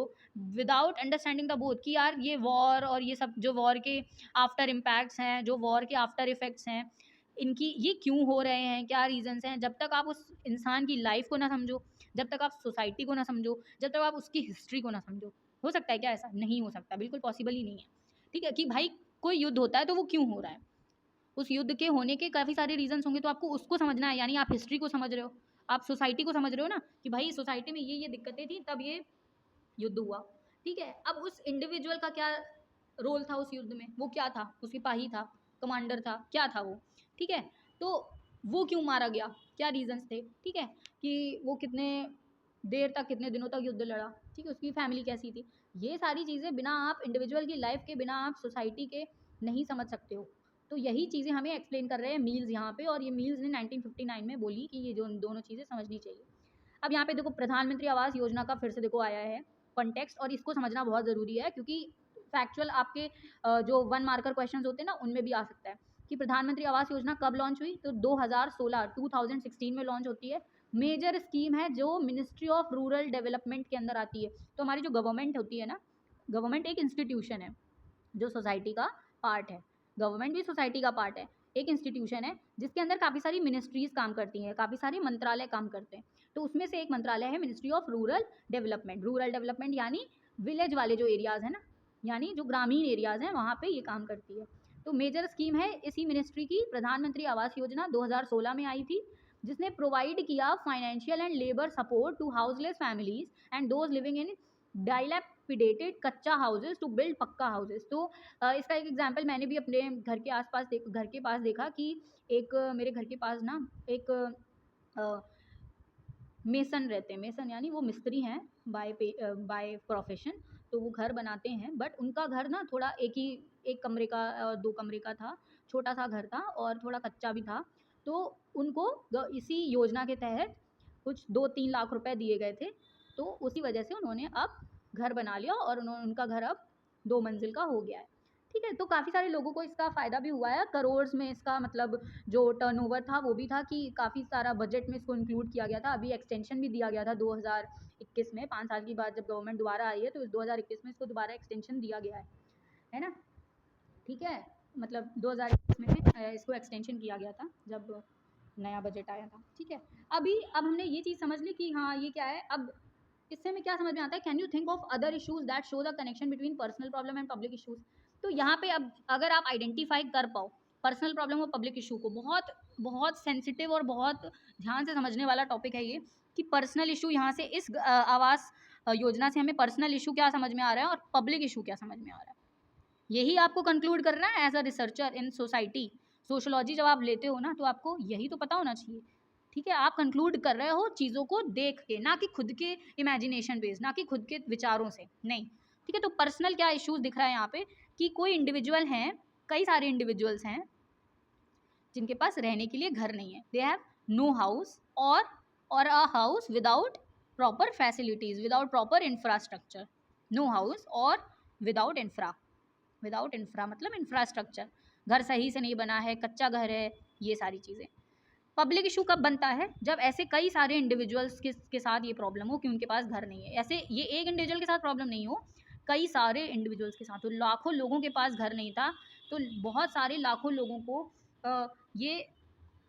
विदाउट अंडरस्टैंडिंग द बोथ, कि यार ये वॉर और ये सब जो वॉर के आफ्टर इम्पैक्ट्स हैं, जो वॉर के आफ्टर इफेक्ट्स हैं, इनकी ये क्यों हो रहे हैं, क्या रीजंस हैं, जब तक आप उस इंसान की लाइफ को ना समझो, जब तक आप सोसाइटी को ना समझो, जब तक आप उसकी हिस्ट्री को ना समझो। हो सकता है क्या ऐसा? नहीं हो सकता, बिल्कुल पॉसिबल ही नहीं है, ठीक है। कि भाई कोई युद्ध होता है तो वो क्यों हो रहा है, उस युद्ध के होने के काफ़ी सारे रीजंस होंगे, तो आपको उसको समझना है, यानी आप हिस्ट्री को समझ रहे हो, आप सोसाइटी को समझ रहे हो ना, कि भाई सोसाइटी में ये दिक्कतें थी तब ये युद्ध हुआ, ठीक है। अब उस इंडिविजुअल का क्या रोल था उस युद्ध में, वो क्या था, वो सिपाही था, कमांडर था, क्या था वो, ठीक है। तो वो क्यों मारा गया, क्या रीजंस थे, ठीक है, कि वो कितने देर तक, कितने दिनों तक युद्ध लड़ा, ठीक है, उसकी फैमिली कैसी थी, ये सारी चीज़ें बिना आप इंडिविजुअल की लाइफ के, बिना आप सोसाइटी के नहीं समझ सकते हो। तो यही चीज़ें हमें एक्सप्लेन कर रहे हैं मील्स यहाँ पे, और ये मील्स ने 1959 में बोली कि ये जो दोनों चीज़ें समझनी चाहिए। अब यहाँ पे देखो, प्रधानमंत्री आवास योजना का फिर से देखो आया है कॉन्टेक्स्ट, और इसको समझना बहुत ज़रूरी है, क्योंकि फैक्चुअल आपके जो 1 मार्कर क्वेश्चंस होते हैं ना, उनमें भी आ सकता है कि प्रधानमंत्री आवास योजना कब लॉन्च हुई, तो 2016 में लॉन्च होती है। मेजर स्कीम है जो मिनिस्ट्री ऑफ रूरल डेवलपमेंट के अंदर आती है। तो हमारी जो गवर्नमेंट होती है ना, गवर्नमेंट एक इंस्टीट्यूशन है जो सोसाइटी का पार्ट है, गवर्नमेंट भी सोसाइटी का पार्ट है, एक इंस्टीट्यूशन है जिसके अंदर काफ़ी सारी मिनिस्ट्रीज काम करती हैं, काफ़ी सारे मंत्रालय काम करते हैं। तो उसमें से एक मंत्रालय है ministry of rural development. Rural development यानी विलेज वाले जो एरियाज़ हैं ना, यानी जो ग्रामीण एरियाज़ हैं, वहाँ पे ये काम करती है। तो मेजर स्कीम है इसी मिनिस्ट्री की, प्रधानमंत्री आवास योजना 2016 में आई थी, जिसने प्रोवाइड किया financial and labour support to houseless families and those living in dilapidated kutcha houses to build pucca houses. तो इसका एक एग्जांपल मैंने भी अपने घर के आसपास घर के पास देखा कि एक मेरे घर के पास ना एक मेसन रहते हैं, मेसन यानी वो मिस्त्री हैं बाय प्रोफेशन। तो वो घर बनाते हैं, बट उनका घर ना थोड़ा एक कमरे का 2 कमरे का था, छोटा सा घर था और थोड़ा कच्चा भी था। तो उनको इसी योजना के तहत कुछ 2-3 लाख रुपए दिए गए थे, तो उसी वजह से उन्होंने अब घर बना लिया और उनका घर अब 2 मंजिल का हो गया है, ठीक है। तो काफ़ी सारे लोगों को इसका फ़ायदा भी हुआ है, करोड़्स में इसका मतलब जो टर्नओवर था वो भी था, कि काफ़ी सारा बजट में इसको इंक्लूड किया गया था। अभी एक्सटेंशन भी दिया गया था 2021 में, 5 साल की बाद जब गवर्नमेंट दोबारा आई है, तो इस 2021 में इसको दोबारा एक्सटेंशन दिया गया है ना, ठीक है। मतलब 2021 में इसको एक्सटेंशन किया गया था जब नया बजट आया था, ठीक है। अब हमने ये चीज़ समझ ली कि हाँ ये क्या है। अब इससे हमें क्या समझ में आता है, can you think of other issues that show the connection between personal problem and public issues. तो यहाँ पे अब अगर आप आइडेंटिफाई कर पाओ पर्सनल प्रॉब्लम और पब्लिक इशू को, बहुत बहुत सेंसिटिव और बहुत ध्यान से समझने वाला टॉपिक है ये, कि पर्सनल इशू यहाँ से इस आवास योजना से हमें पर्सनल इशू क्या समझ में आ रहा है और पब्लिक इशू क्या समझ में आ रहा है, यही आपको कंक्लूड करना है as a researcher in society. Sociology जब आप लेते हो ना, तो आपको यही तो पता होना चाहिए, ठीक है। आप कंक्लूड कर रहे हो चीज़ों को देख के, ना कि खुद के इमेजिनेशन बेस्ड, ना कि खुद के विचारों से, नहीं, ठीक है। तो पर्सनल क्या इश्यूज दिख रहा है यहाँ पे, कि कोई इंडिविजुअल हैं, कई सारे इंडिविजुअल्स हैं जिनके पास रहने के लिए घर नहीं है, दे हैव नो हाउस और a house without proper facilities, without proper infrastructure, no house और विदाउट इंफ्रा मतलब इंफ्रास्ट्रक्चर, घर सही से नहीं बना है, कच्चा घर है, ये सारी चीज़ें। पब्लिक इशू कब बनता है? जब ऐसे कई सारे इंडिविजुअल्स के साथ ये प्रॉब्लम हो कि उनके पास घर नहीं है। ऐसे ये एक इंडिविजुअल के साथ प्रॉब्लम नहीं हो, कई सारे इंडिविजुअल्स के साथ हो, लाखों लोगों के पास घर नहीं था, तो बहुत सारे लाखों लोगों को ये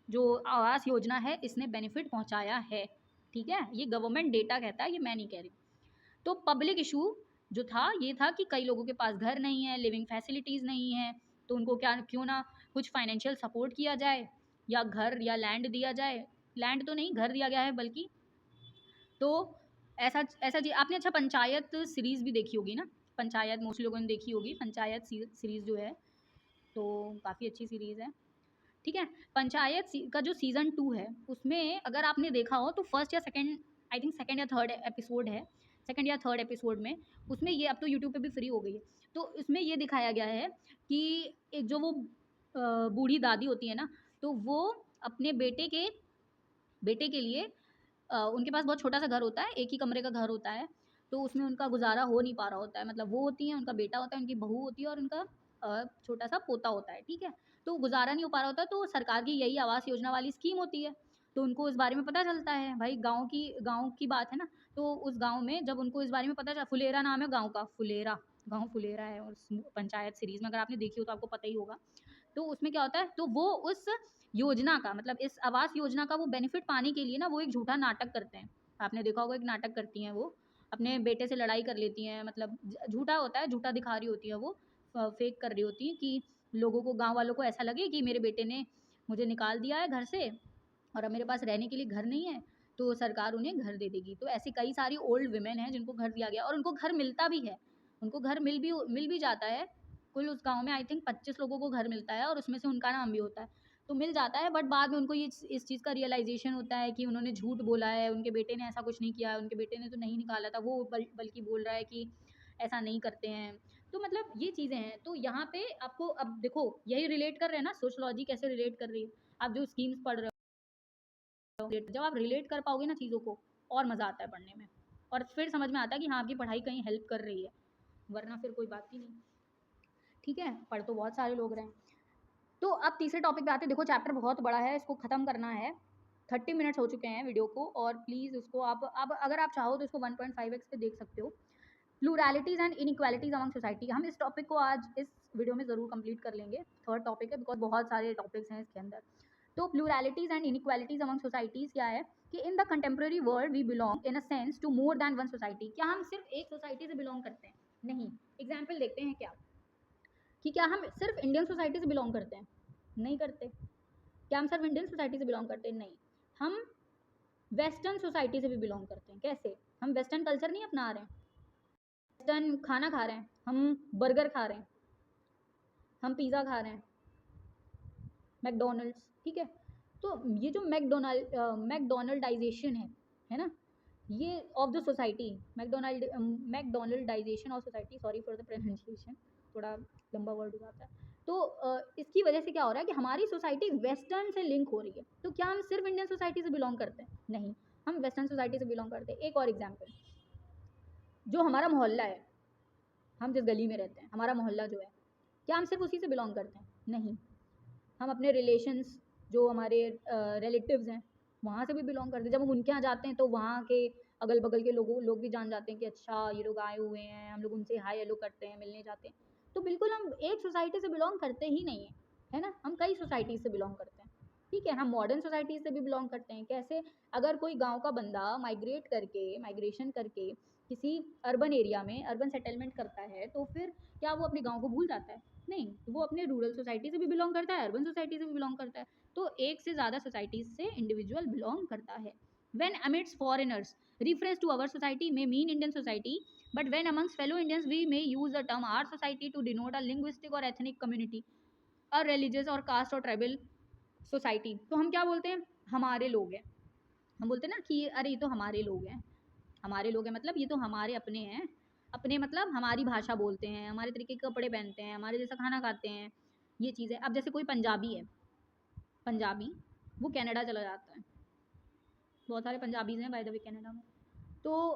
जो आवास योजना है इसने बेनिफिट पहुंचाया है, ठीक है? ये गवर्नमेंट डेटा कहता है, ये मैं नहीं कह रही। तो पब्लिक इशू जो था ये था कि कई लोगों के पास घर नहीं है, लिविंग फैसिलिटीज़ नहीं है, तो उनको क्यों ना कुछ फाइनेंशियल सपोर्ट किया जाए या घर या लैंड दिया जाए। लैंड तो नहीं, घर दिया गया है बल्कि। तो ऐसा ऐसा जी आपने अच्छा पंचायत सीरीज़ भी देखी होगी ना? पंचायत मोस्टली लोगों ने देखी होगी, पंचायत सीरीज़ जो है, तो काफ़ी अच्छी सीरीज़ है, ठीक है? पंचायत का जो सीज़न 2 है, उसमें अगर आपने देखा हो तो फर्स्ट या सेकंड, आई थिंक सेकंड या थर्ड एपिसोड है, सेकंड या थर्ड एपिसोड में, उसमें ये अब तो यूट्यूब पे भी फ्री हो गई है। तो इसमें ये दिखाया गया है कि एक जो वो बूढ़ी दादी होती है ना, तो वो अपने बेटे के लिए उनके पास बहुत छोटा-सा घर होता है, एक ही कमरे का घर होता है, तो उसमें उनका गुज़ारा हो नहीं पा रहा होता है। मतलब वो होती हैं, उनका बेटा होता है, उनकी बहू होती है और उनका छोटा-सा पोता होता है, ठीक है? तो गुज़ारा नहीं हो पा रहा होता, तो सरकार की यही आवास योजना वाली स्कीम होती है, तो उनको इस बारे में पता चलता है। भाई गाँव की बात है ना, तो उस गाँव में जब उनको इस बारे में पता चला, फुलेरा नाम है गाँव का, फुलेरा, गाँव फुलेरा है, और पंचायत सीरीज़ में अगर आपने देखी हो तो आपको पता ही होगा। तो उसमें क्या होता है, तो वो उस योजना का, मतलब इस आवास योजना का वो बेनिफिट पाने के लिए ना वो एक झूठा नाटक करते हैं। आपने देखा होगा, एक नाटक करती हैं वो, अपने बेटे से लड़ाई कर लेती हैं, मतलब झूठा होता है, झूठा दिखा रही होती है वो, फेक कर रही होती है कि लोगों को, गाँव वालों को ऐसा लगे कि मेरे बेटे ने मुझे निकाल दिया है घर से और अब मेरे पास रहने के लिए घर नहीं है, तो सरकार उन्हें घर दे देगी। तो ऐसी कई सारी ओल्ड वुमेन हैं जिनको घर दिया गया और उनको घर मिलता भी है, उनको घर मिल भी जाता है। कुल उस गाँव में आई थिंक 25 लोगों को घर मिलता है और उसमें से उनका नाम भी होता है। तो मिल जाता है, बट बाद में उनको ये इस चीज़ का रियलाइज़ेशन होता है कि उन्होंने झूठ बोला है, उनके बेटे ने ऐसा कुछ नहीं किया है, उनके बेटे ने तो नहीं निकाला था, वो बल्कि बोल रहा है कि ऐसा नहीं करते हैं। तो मतलब ये चीज़ें हैं, तो यहाँ पे आपको अब देखो यही रिलेट कर रहे हैं ना, सोशियोलॉजी कैसे रिलेट कर रही है। आप जो स्कीम्स पढ़ रहे हो, जब आप रिलेट कर पाओगे ना चीज़ों को, और मज़ा आता है पढ़ने में, और फिर समझ में आता है कि हाँ, आपकी पढ़ाई कहीं हेल्प कर रही है, वरना फिर कोई बात ही नहीं। ठीक है, पढ़ तो बहुत सारे लोग रहे हैं। तो अब तीसरे टॉपिक पे आते हैं। देखो चैप्टर बहुत बड़ा है, इसको ख़त्म करना है। 30 मिनट्स हो चुके हैं वीडियो को, और प्लीज़ उसको आप अब अगर आप चाहो तो इसको 1.5x पे देख सकते हो। प्लूरैलिटीज़ एंड इनइक्वालिटीज़ अमंग सोसाइटी, हम इस टॉपिक को आज इस वीडियो में ज़रूर कंप्लीट कर लेंगे। थर्ड टॉपिक है, बिकॉज़ बहुत सारे टॉपिक्स हैं इसके अंदर। तो pluralities and inequalities among societies क्या है कि in the contemporary world we belong in a sense to more than one society. क्या हम सिर्फ एक सोसाइटी से बिलोंग करते हैं? नहीं। एग्जाम्पल देखते हैं क्या, कि क्या हम सिर्फ इंडियन सोसाइटी से बिलोंग करते हैं? नहीं करते। क्या हम सिर्फ इंडियन सोसाइटी से बिलोंग करते हैं? नहीं। हम वेस्टर्न सोसाइटी से भी बिलोंग करते हैं। कैसे? हम वेस्टर्न कल्चर नहीं अपना रहे हैं, वेस्टर्न खाना खा रहे हैं, हम बर्गर खा रहे हैं, हम पिज़्ज़ा खा रहे हैं, मैकडोनल्ड्स, ठीक है? तो ये जो मैकडोनल्डाइजेशन है ना, ये of the society, McDonaldization of society, sorry for the pronunciation, थोड़ा लंबा वर्ड हो जाता है। तो इसकी वजह से क्या हो रहा है कि हमारी सोसाइटी वेस्टर्न से लिंक हो रही है। तो क्या हम सिर्फ इंडियन सोसाइटी से बिलोंग करते हैं? नहीं, हम वेस्टर्न सोसाइटी से बिलोंग करते हैं। एक और एग्जाम्पल, जो हमारा मोहल्ला है, हम जिस गली में रहते हैं, हमारा मोहल्ला जो है, क्या हम सिर्फ उसी से बिलोंग करते हैं? नहीं, हम अपने रिलेशंस, जो हमारे रिलेटिव्स हैं, वहाँ से भी बिलोंग करते हैं। जब हम उनके यहाँ जाते हैं तो वहाँ के अगल बगल के लोग भी जान जाते हैं कि अच्छा ये लोग आए हुए हैं, हम लोग उनसे हाय हेलो करते हैं, मिलने जाते हैं। तो बिल्कुल हम एक सोसाइटी से बिलोंग करते ही नहीं हैं, है ना, हम कई सोसाइटी से बिलोंग करते हैं। ठीक है, हम मॉडर्न सोसाइटी से भी बिलोंग करते हैं। कैसे? अगर कोई गाँव का बंदा माइग्रेशन करके किसी अर्बन एरिया में अर्बन सेटलमेंट करता है, तो फिर क्या वो अपने गाँव को भूल जाता है? नहीं, वो अपने रूरल सोसाइटी से भी बिलोंग करता है, अर्बन सोसाइटी से भी बिलोंग करता है। तो एक से ज़्यादा सोसाइटीज से इंडिविजुअल बिलोंग करता है। When amidst foreigners, reference to our society may mean Indian society, but when amongst fellow Indians we may use the term our society to denote a linguistic or ethnic community, a religious or caste or tribal society. तो हम क्या बोलते हैं? हमारे लोग हैं। हम बोलते हैं ना कि अरे ये तो हमारे लोग हैं, हमारे लोग हैं मतलब ये तो हमारे अपने हैं। अपने मतलब हमारी भाषा बोलते हैं, हमारे तरीके के कपड़े पहनते हैं, हमारे जैसा खाना खाते हैं, ये चीज़ें। अब जैसे कोई पंजाबी है, पंजाबी, वो कनाडा चला जाता है, बहुत सारे पंजाबीज़ हैं बाय द वे कनाडा में। तो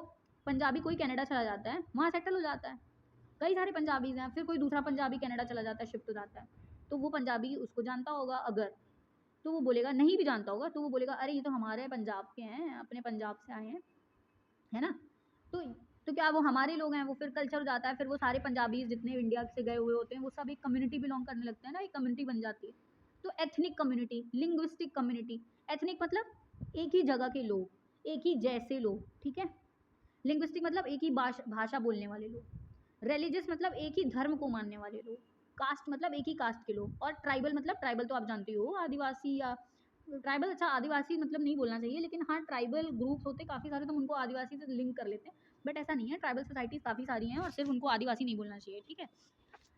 पंजाबी कोई कनाडा चला जाता है, वहाँ सेटल हो जाता है, कई सारे पंजाबीज़ हैं। फिर कोई दूसरा पंजाबी कनाडा चला जाता है, शिफ्ट हो जाता है, तो वो पंजाबी उसको जानता होगा अगर, तो वो बोलेगा, नहीं भी जानता होगा तो वो बोलेगा अरे ये तो हमारे पंजाब के हैं, अपने पंजाब से आए हैं, है ना। तो तो क्या वो हमारे लोग हैं, वो फिर कल्चर हो जाता है, फिर वो सारे पंजाबी जितने इंडिया से गए हुए होते हैं वो सब एक कम्युनिटी बिलोंग करने लगते हैं ना, एक कम्युनिटी बन जाती है। तो ethnic community, linguistic community, ethnic मतलब एक ही जगह के लोग, एक ही जैसे लोग, ठीक है। लिंग्विस्टिक मतलब एक ही भाषा बोलने वाले लोग, रिलीजियस मतलब एक ही धर्म को मानने वाले लोग, कास्ट मतलब एक ही कास्ट के लोग, और ट्राइबल मतलब, ट्राइबल तो आप जानते हो आदिवासी या ट्राइबल, अच्छा आदिवासी मतलब नहीं बोलना चाहिए, लेकिन हाँ ट्राइबल ग्रुप्स होते काफ़ी सारे तो हम उनको आदिवासी से लिंक कर लेते हैं, बट ऐसा नहीं है, ट्राइबल सोसाइटीज काफ़ी सारी हैं और सिर्फ उनको आदिवासी नहीं बोलना चाहिए, ठीक है।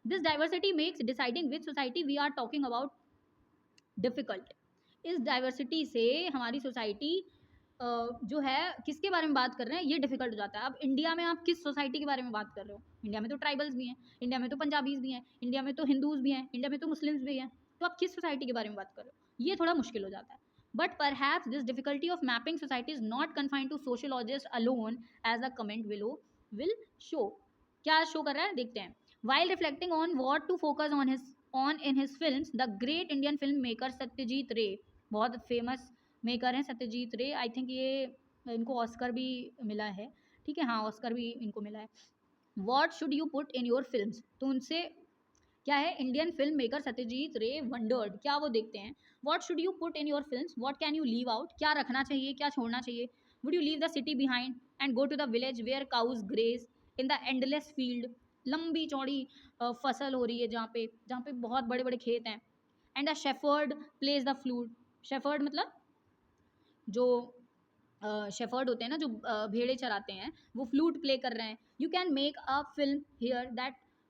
This diversity makes deciding which society we are talking about difficult. इस डाइवर्सिटी से हमारी सोसाइटी जो है किसके बारे में बात कर रहे हैं ये डिफिकल्ट हो जाता है। अब इंडिया में आप किस सोसाइटी के बारे में बात कर रहे हो? इंडिया में तो ट्राइबल्स भी हैं, इंडिया में तो पंजाबीज भी हैं, इंडिया में तो हिंदूज भी हैं, इंडिया में तो मुस्लिम्स भी हैं, तो आप किस सोसाइटी के बारे में बात कर रहे हो? ये थोड़ा मुश्किल हो जाता है। But perhaps this difficulty of mapping society is not confined to sociologist alone, as a comment below will show. क्या शो कर रहा है देखते हैं। While reflecting on what to focus on in his films, the great Indian film maker Satyajit Ray, बहुत famous maker हैं सत्यजीत रे, I think ये इनको ऑस्कर भी मिला है, ठीक है, हाँ ऑस्कर भी इनको मिला है। What should you put in your films, तो उनसे क्या है, इंडियन फिल्म मेकर सत्यजीत रे वंडर्ड, क्या वो देखते हैं, what should you put in your films, what can you leave out, क्या रखना चाहिए क्या छोड़ना चाहिए। Would you leave the city behind and go to the village where cows graze in the endless field, लंबी चौड़ी फसल हो रही है जहाँ पे बहुत बड़े बड़े खेत हैं, and a shepherd plays the flute, shepherd मतलब जो शेफर्ड होते हैं ना, जो भेड़े चराते हैं, वो फ्लूट प्ले कर रहे हैं। You can make a film here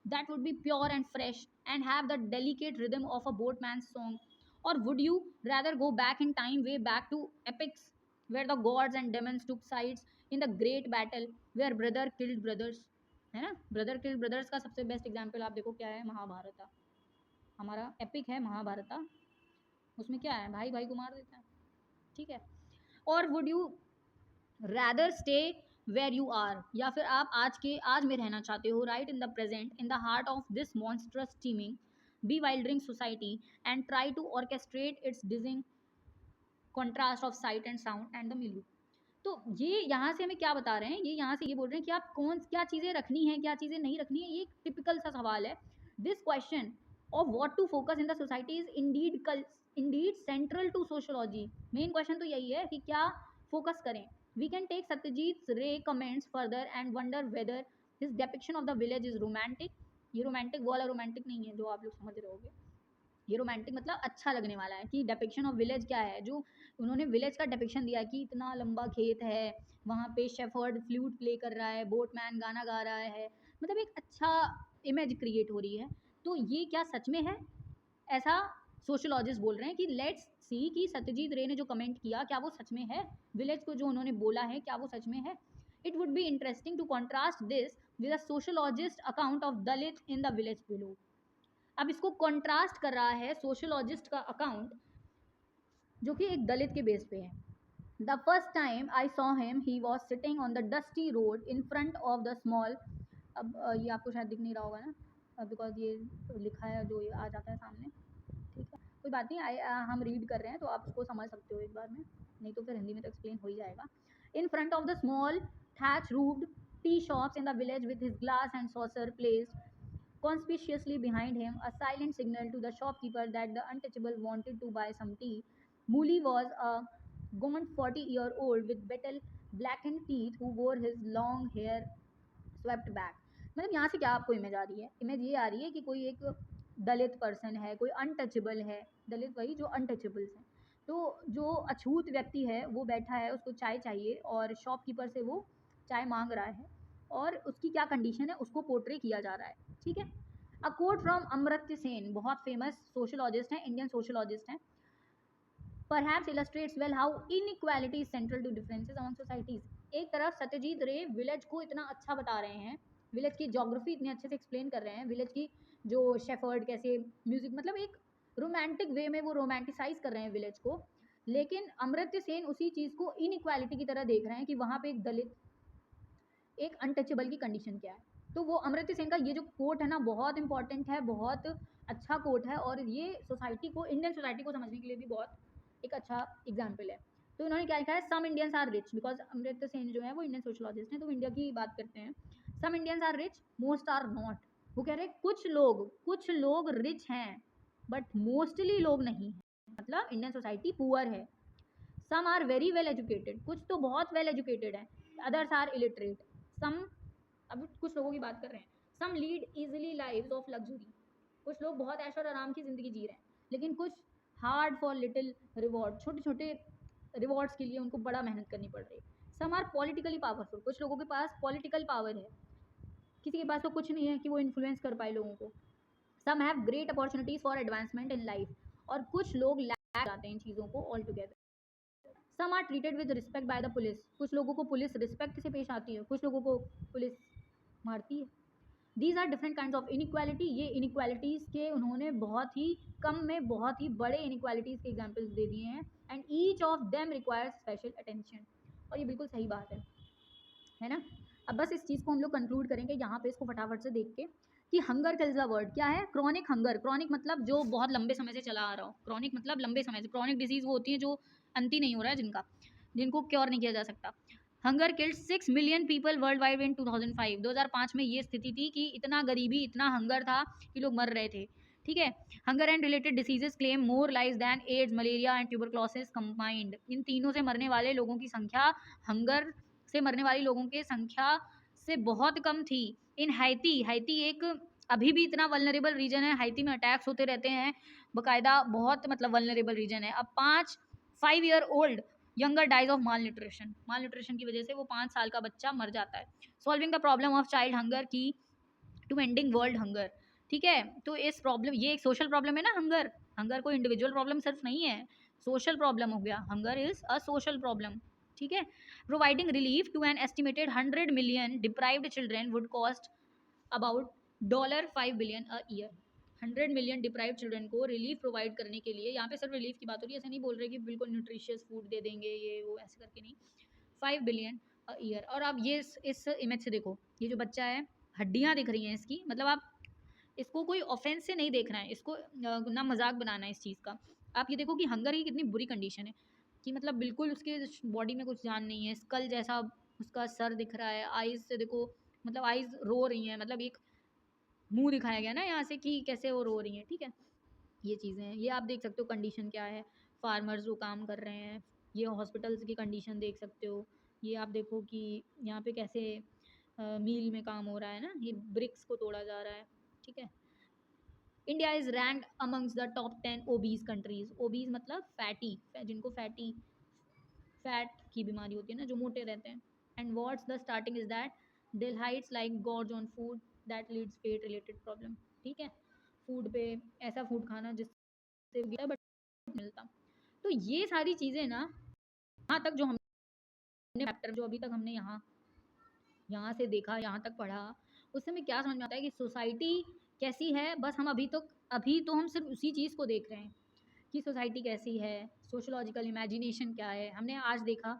that would be pure and fresh and have the delicate rhythm of a boatman song, और would you rather go back in time way back to epics where the gods and demons took sides in the great battle where brother killed brothers, है ना। Brother killed brothers का सबसे best example आप देखो क्या है, महाभारत, हमारा epic है महाभारत, उसमें क्या है, भाई भाई को मार देता है, ठीक है। और would you rather stay where you are, या फिर आप आज में रहना चाहते हो, right in the present in the heart of this monstrous teeming bewildering society and try to orchestrate its dizzying contrast of sight and sound and the milieu. तो ये यहाँ से हमें क्या बता रहे हैं, ये यहाँ से ये बोल रहे हैं कि आप क्या चीज़ें रखनी है क्या चीज़ें नहीं रखनी है, ये एक टिपिकल सा सवाल है। This question of what to focus in the society is indeed central to sociology. Main question तो यही है कि क्या फोकस करें। वी कैन टेक सत्यजीत रे comments further and wonder weather his depiction of the village is romantic. ये romantic वाला romantic नहीं है जो आप लोग समझ रहे होगे, ये रोमांटिक मतलब अच्छा लगने वाला है। कि डेपिक्शन ऑफ विलेज क्या है, जो उन्होंने विलेज का डेपिक्शन दिया कि इतना लंबा खेत है, वहाँ पे शेफर्ड फ्लूट प्ले कर रहा है, बोटमैन गाना गा रहा है, मतलब एक अच्छा इमेज क्रिएट हो रही है। तो ये क्या सच में है, ऐसा सोशोलॉजिस्ट बोल रहे हैं कि लेट्स सी कि सत्यजीत रे ने जो कमेंट किया क्या वो सच में है, विलेज को जो उन्होंने बोला है क्या वो सच में है। It would be interesting to contrast this with a sociologist account of Dalit in the village below. अब इसको कॉन्ट्रास्ट कर रहा है सोशोलॉजिस्ट का अकाउंट जो कि एक दलित के बेस पे है। The first time I saw him he was sitting on the dusty road in front of the small, अब ये आपको शायद दिख नहीं रहा होगा ना बिकॉज ये लिखा है जो ये आ जाता है सामने, ठीक है कोई बात नहीं, हम रीड कर रहे हैं तो आप उसको समझ सकते हो एक बार में, नहीं तो फिर हिंदी में तो एक्सप्लेन हो ही जाएगा। In front of the small thatch roofed tea shops in the village with his glass and saucer placed conspicuously behind him, a silent signal to the shopkeeper that the untouchable wanted to buy some tea. Mooli was a gaunt 40-year-old with betel blackened teeth who wore his long hair swept back. मतलब यहाँ से क्या आपको image आ रही है, image ये आ रही है कि कोई एक दलित पर्सन है, कोई अनटचेबल है, दलित वही जो अनटचेबल्स हैं, तो जो अछूत व्यक्ति है वो बैठा है, उसको चाय चाहिए और शॉपकीपर से वो चाय मांग रहा है, और उसकी क्या कंडीशन है उसको पोर्ट्रे किया जा रहा है, ठीक है। A quote from Amartya Sen, बहुत फेमस सोशोलॉजिस्ट हैं, इंडियन सोशोलॉजिस्ट हैं, perhaps illustrates well how inequality is central to differences among societies. एक तरफ सत्यजीत रे विलेज को इतना अच्छा बता रहे हैं, विलेज की ज्योग्राफी इतने अच्छे से एक्सप्लेन कर रहे हैं, विलेज की जो शेफर्ड कैसे म्यूजिक, मतलब एक रोमांटिक वे में वो रोमांटिसाइज कर रहे हैं विलेज को, लेकिन अमर्त्य सेन उसी चीज़ को इनइक्वालिटी की तरह देख रहे हैं कि वहाँ पे एक दलित, एक अनटचेबल की कंडीशन क्या है। तो वो अमर्त्य सेन का ये जो कोट है ना बहुत इंपॉर्टेंट है, बहुत अच्छा कोट है और ये सोसाइटी को, इंडियन सोसाइटी को समझने के लिए भी बहुत एक अच्छा एग्जाम्पल है। तो इन्होंने क्या लिखा है, some Indians are rich, because Amartya Sen जो है वो इंडियन सोशोलॉजिस्ट हैं, तो इंडिया की बात करते हैं। Some Indians are rich, most are not. वो कह रहे हैं कुछ लोग रिच हैं बट मोस्टली लोग नहीं हैं, मतलब इंडियन सोसाइटी पुअर है। Some are very well educated, कुछ तो बहुत वेल एजुकेटेड है, अदर्स आर इलिटरेट। सम, अब कुछ लोगों की बात कर रहे हैं, some lead easily lives of luxury, कुछ लोग बहुत ऐश और आराम की ज़िंदगी जी रहे हैं, लेकिन कुछ हार्ड फॉर लिटिल रिवॉर्ड, छोटे छोटे रिवॉर्ड्स के लिए उनको बड़ा मेहनत करनी पड़ रही है। सम आर पॉलिटिकली पावरफुल, कुछ लोगों के पास पॉलिटिकल पावर है, किसी के पास तो कुछ नहीं है कि वो इन्फ्लुएंस कर पाए लोगों को। Some have great opportunities for advancement in life, और कुछ लोग लैक जाते हैं इन चीज़ों को all together. Some are treated with respect by the police, कुछ लोगों को पुलिस रिस्पेक्ट से पेश आती है, कुछ लोगों को पुलिस मारती है। These are different kind of inequality, ये इनक्वालिटीज़ के उन्होंने बहुत ही कम में बहुत ही बड़े इनक्वालिटीज़ के एग्जाम्पल्स दे दिए हैं, and each of them requires special attention. और ये बिल्कुल सही बात है ना। अब बस इस चीज़ को हम लोग कंक्लूड करेंगे यहाँ पे, इसको फटाफट से देख के, कि हंगर किल्स द वर्ड। क्या है क्रॉनिक हंगर? क्रॉनिक मतलब जो बहुत लंबे समय से चला आ रहा हो, क्रॉनिक मतलब लंबे समय से, क्रॉनिक डिजीज़ वो होती है जो अंत ही नहीं हो रहा है, जिनको क्योर नहीं किया जा सकता। Hunger killed 6 million people world wide in 2005, 2005 में ये स्थिति थी कि इतना गरीबी, इतना हंगर था कि लोग मर रहे थे, ठीक है। Hunger and related diseases claim more lives than AIDS, malaria and tuberculosis combined. इन तीनों से मरने वाले लोगों की संख्या, हंगर से मरने वाली लोगों की संख्या से बहुत कम थी। इन हैती, हैती एक अभी भी इतना वल्नरेबल रीजन है, हैती में अटैक्स होते रहते हैं बाकायदा, बहुत मतलब वल्नरेबल रीजन है। अब 5 year old younger dies of malnutrition, malnutrition की वजह से वो 5 साल का बच्चा मर जाता है। Solving the problem of child hunger की टू एंडिंग वर्ल्ड हंगर, ठीक है। तो इस प्रॉब्लम, ये एक सोशल प्रॉब्लम है ना, हंगर, हंगर कोई इंडिविजुअल प्रॉब्लम सिर्फ नहीं है, सोशल प्रॉब्लम हो गया, hunger is a social problem, ठीक है। Providing relief to an estimated 100 million deprived children would cost about $5 billion a year. 100 million deprive children को रिलीफ प्रोवाइड करने के लिए, यहाँ पे सिर्फ रिलीफ की बात हो रही है, ऐसे नहीं बोल रहे कि बिल्कुल न्यूट्रिशियस फूड दे देंगे ये वो ऐसे करके नहीं, 5 बिलियन अ ईयर। और आप ये इस इमेज से देखो, ये जो बच्चा है, हड्डियाँ दिख रही हैं इसकी, मतलब आप इसको कोई ऑफेंस से नहीं देखना है, इसको ना मजाक बनाना है इस चीज़ का। आप ये देखो कि हंगर की कितनी बुरी कंडीशन है, कि मतलब बिल्कुल उसके बॉडी में कुछ जान नहीं है, स्कल जैसा उसका सर दिख रहा है, आइज़ से देखो, मतलब आइज़ रो रही हैं, मतलब एक मुंह दिखाया गया ना यहाँ से कि कैसे वो रो रही हैं, ठीक है। ये चीज़ें हैं, ये आप देख सकते हो कंडीशन क्या है, फार्मर्स जो काम कर रहे हैं, ये हॉस्पिटल्स की कंडीशन देख सकते हो। ये आप देखो कि यहाँ पे कैसे मील में काम हो रहा है ना, ये ब्रिक्स को तोड़ा जा रहा है, ठीक है। India is ranked amongst the top 10 obese countries. Obese मतलब फैटी, जिनको फैट की बीमारी होती है ना, जो मोटे रहते हैं। And what's the starting is that delights like gorge on food that leads पेट रिलेटेड प्रॉब्लम, ठीक है। फूड पे ऐसा फूड खाना जिससे बट मिलता। तो ये सारी चीज़ें ना, यहाँ तक जो हमने फैक्टर जो अभी तक हमने यहाँ यहाँ से देखा, यहाँ तक पढ़ा, उससे हमें क्या समझ में आता है कि सोसाइटी कैसी है। बस हम अभी तो हम सिर्फ उसी चीज़ को देख रहे हैं कि सोसाइटी कैसी है, सोशोलॉजिकल इमेजिनेशन क्या है। हमने आज देखा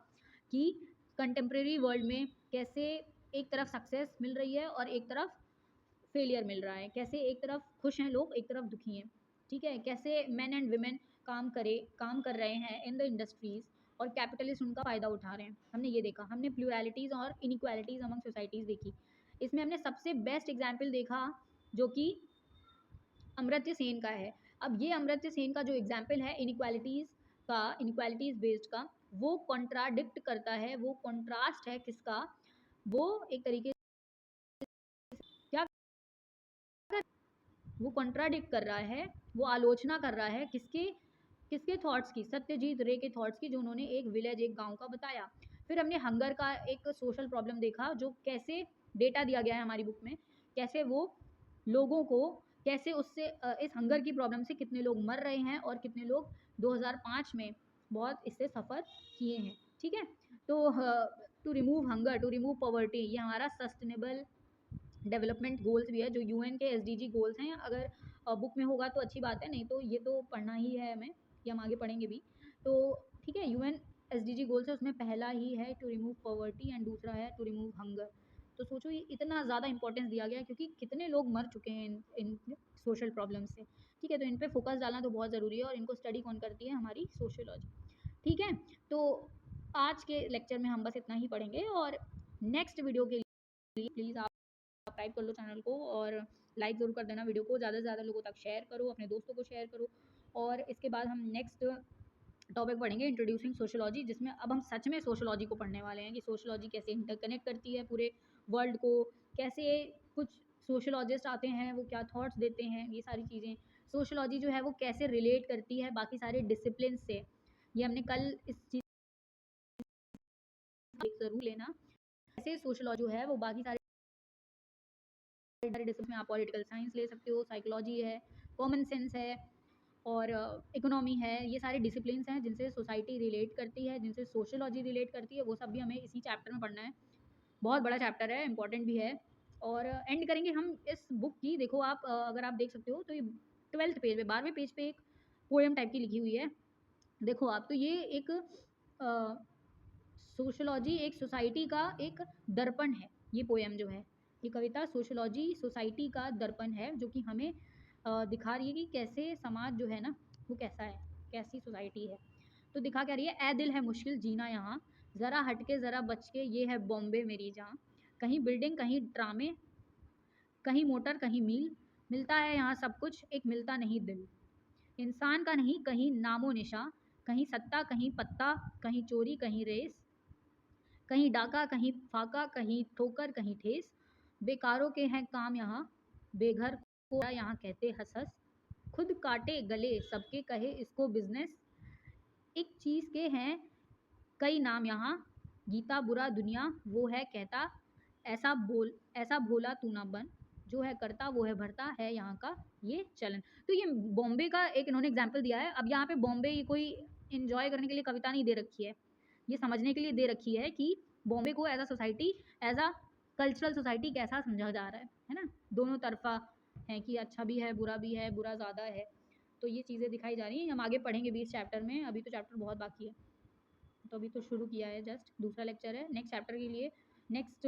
कि कंटेम्प्रेरी वर्ल्ड में कैसे एक तरफ सक्सेस मिल रही है और एक तरफ फेलियर मिल रहा है, कैसे एक तरफ खुश हैं लोग, एक तरफ दुखी हैं, ठीक है। कैसे मैन एंड वुमेन काम कर रहे हैं इन द इंडस्ट्रीज और कैपिटलिस्ट उनका फ़ायदा उठा रहे हैं। हमने ये देखा, हमने प्लूरलिटीज़ और इनक्वालिटीज़ अमंग सोसाइटीज़ देखी। इसमें हमने सबसे बेस्ट एग्जाम्पल देखा जो कि अमर्त्य सेन का है। अब ये अमर्त्य सेन का जो एग्जाम्पल है इनक्वालिटीज़ बेस्ड का, वो कॉन्ट्राडिक्ट करता है, वो कॉन्ट्रास्ट है किसका, वो एक तरीके क्या, वो कॉन्ट्राडिक्ट कर रहा है, वो आलोचना कर रहा है किसके किसके थॉट्स की, सत्यजीत रे के थॉट्स की, जो उन्होंने एक विलेज, एक गांव का बताया। फिर हमने हंगर का एक सोशल प्रॉब्लम देखा, जो कैसे डेटा दिया गया है हमारी बुक में, कैसे वो लोगों को, कैसे उससे इस हंगर की प्रॉब्लम से कितने लोग मर रहे हैं और कितने लोग 2005 में बहुत इससे सफ़र किए हैं, ठीक है। तो to remove hunger, to remove poverty, ये हमारा सस्टेनेबल डेवलपमेंट गोल्स भी है, जो यूएन के एसडीजी गोल्स हैं। अगर बुक में होगा तो अच्छी बात है, नहीं तो ये तो पढ़ना ही है हमें, ये हम आगे पढ़ेंगे भी, तो ठीक है। यूएन एसडीजी गोल्स है, उसमें पहला ही है टू रिमूव पॉवर्टी एंड दूसरा है टू रिमूव हंगर। तो सोचो ये इतना ज़्यादा इंपॉर्टेंस दिया गया है, क्योंकि कितने लोग मर चुके हैं इन सोशल प्रॉब्लम से। ठीक है, तो इन पे फोकस डालना तो बहुत ज़रूरी है, और इनको स्टडी कौन करती है? हमारी सोशियोलॉजी। ठीक है, तो आज के लेक्चर में हम बस इतना ही पढ़ेंगे, और नेक्स्ट वीडियो के लिए प्लीज़ आप सब्सक्राइब कर लो चैनल को, और लाइक ज़रूर कर देना वीडियो को, ज़्यादा से ज़्यादा लोगों तक शेयर करो, अपने दोस्तों को शेयर करो। और इसके बाद हम नेक्स्ट टॉपिक पढ़ेंगे इंट्रोड्यूसिंग सोशियोलॉजी, जिसमें अब हम सच में सोशियोलॉजी को पढ़ने वाले हैं कि सोशियोलॉजी कैसे इंटरकनेक्ट करती है पूरे वर्ल्ड को, कैसे कुछ सोशियोलॉजिस्ट आते हैं वो क्या थॉट्स देते हैं, ये सारी चीज़ें। सोशियोलॉजी जो है वो कैसे रिलेट करती है बाकी सारे डिसिप्लिन से, ये हमने कल इस चीज़ ज़रूर लेना। कैसे सोशियोलॉजी जो है वो बाकी सारे डिसिप्लिन में, आप पॉलिटिकल साइंस ले सकते हो, साइकोलॉजी है, कॉमन सेंस है, और इकोनॉमी है, ये सारे डिसिप्लिन्स हैं जिनसे सोसाइटी रिलेट करती है, जिनसे सोशियोलॉजी रिलेट करती है, वो सब भी हमें इसी चैप्टर में पढ़ना है। बहुत बड़ा चैप्टर है, इंपॉर्टेंट भी है। और एंड करेंगे हम इस बुक की, देखो आप अगर आप देख सकते हो तो ये 12th पेज पे, 12वें पेज पे एक पोएम टाइप की लिखी हुई है। देखो आप, तो ये एक सोशियोलॉजी एक सोसाइटी का एक दर्पण है। ये पोएम जो है, ये कविता सोशियोलॉजी सोसाइटी का दर्पण है, जो कि हमें दिखा रही है कि कैसे समाज जो है ना वो कैसा है, कैसी सोसाइटी है। तो दिखा क्या रही है? ए दिल है मुश्किल जीना यहाँ, ज़रा हटके ज़रा बच के, ये है बॉम्बे मेरी जहाँ। कहीं बिल्डिंग कहीं ड्रामे, कहीं मोटर कहीं मील, मिलता है यहाँ सब कुछ, एक मिलता नहीं दिल। इंसान का नहीं कहीं नामो निशा, कहीं सत्ता कहीं पत्ता, कहीं चोरी कहीं रेस, कहीं डाका कहीं फाका, कहीं ठोकर कहीं ठेस। बेकारों के हैं काम यहाँ, बेघर को यहाँ कहते हंस हंस। खुद काटे गले सबके कहे इसको बिजनेस, एक चीज़ के हैं कई नाम यहाँ। गीता बुरा दुनिया वो है कहता, ऐसा भोला तू ना बन, जो है करता वो है भरता है यहाँ का ये चलन। तो ये बॉम्बे का एक इन्होंने एग्जाम्पल दिया है। अब यहाँ पे बॉम्बे ये कोई इंजॉय करने के लिए कविता नहीं दे रखी है, ये समझने के लिए दे रखी है कि बॉम्बे को as a society, as a cultural society कैसा समझा जा रहा है ना। दोनों तरफा है कि अच्छा भी है, बुरा भी है, बुरा ज़्यादा है। तो ये चीज़ें दिखाई जा रही हैं, हम आगे पढ़ेंगे भी इस चैप्टर में, अभी तो चैप्टर बहुत बाकी है। तो अभी तो शुरू किया है, जस्ट दूसरा लेक्चर है। नेक्स्ट चैप्टर के लिए नेक्स्ट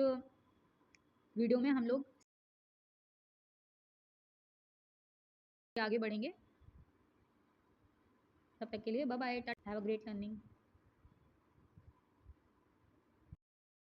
वीडियो में हम लोग आगे बढ़ेंगे। तब तक के लिए bye bye, have a great learning.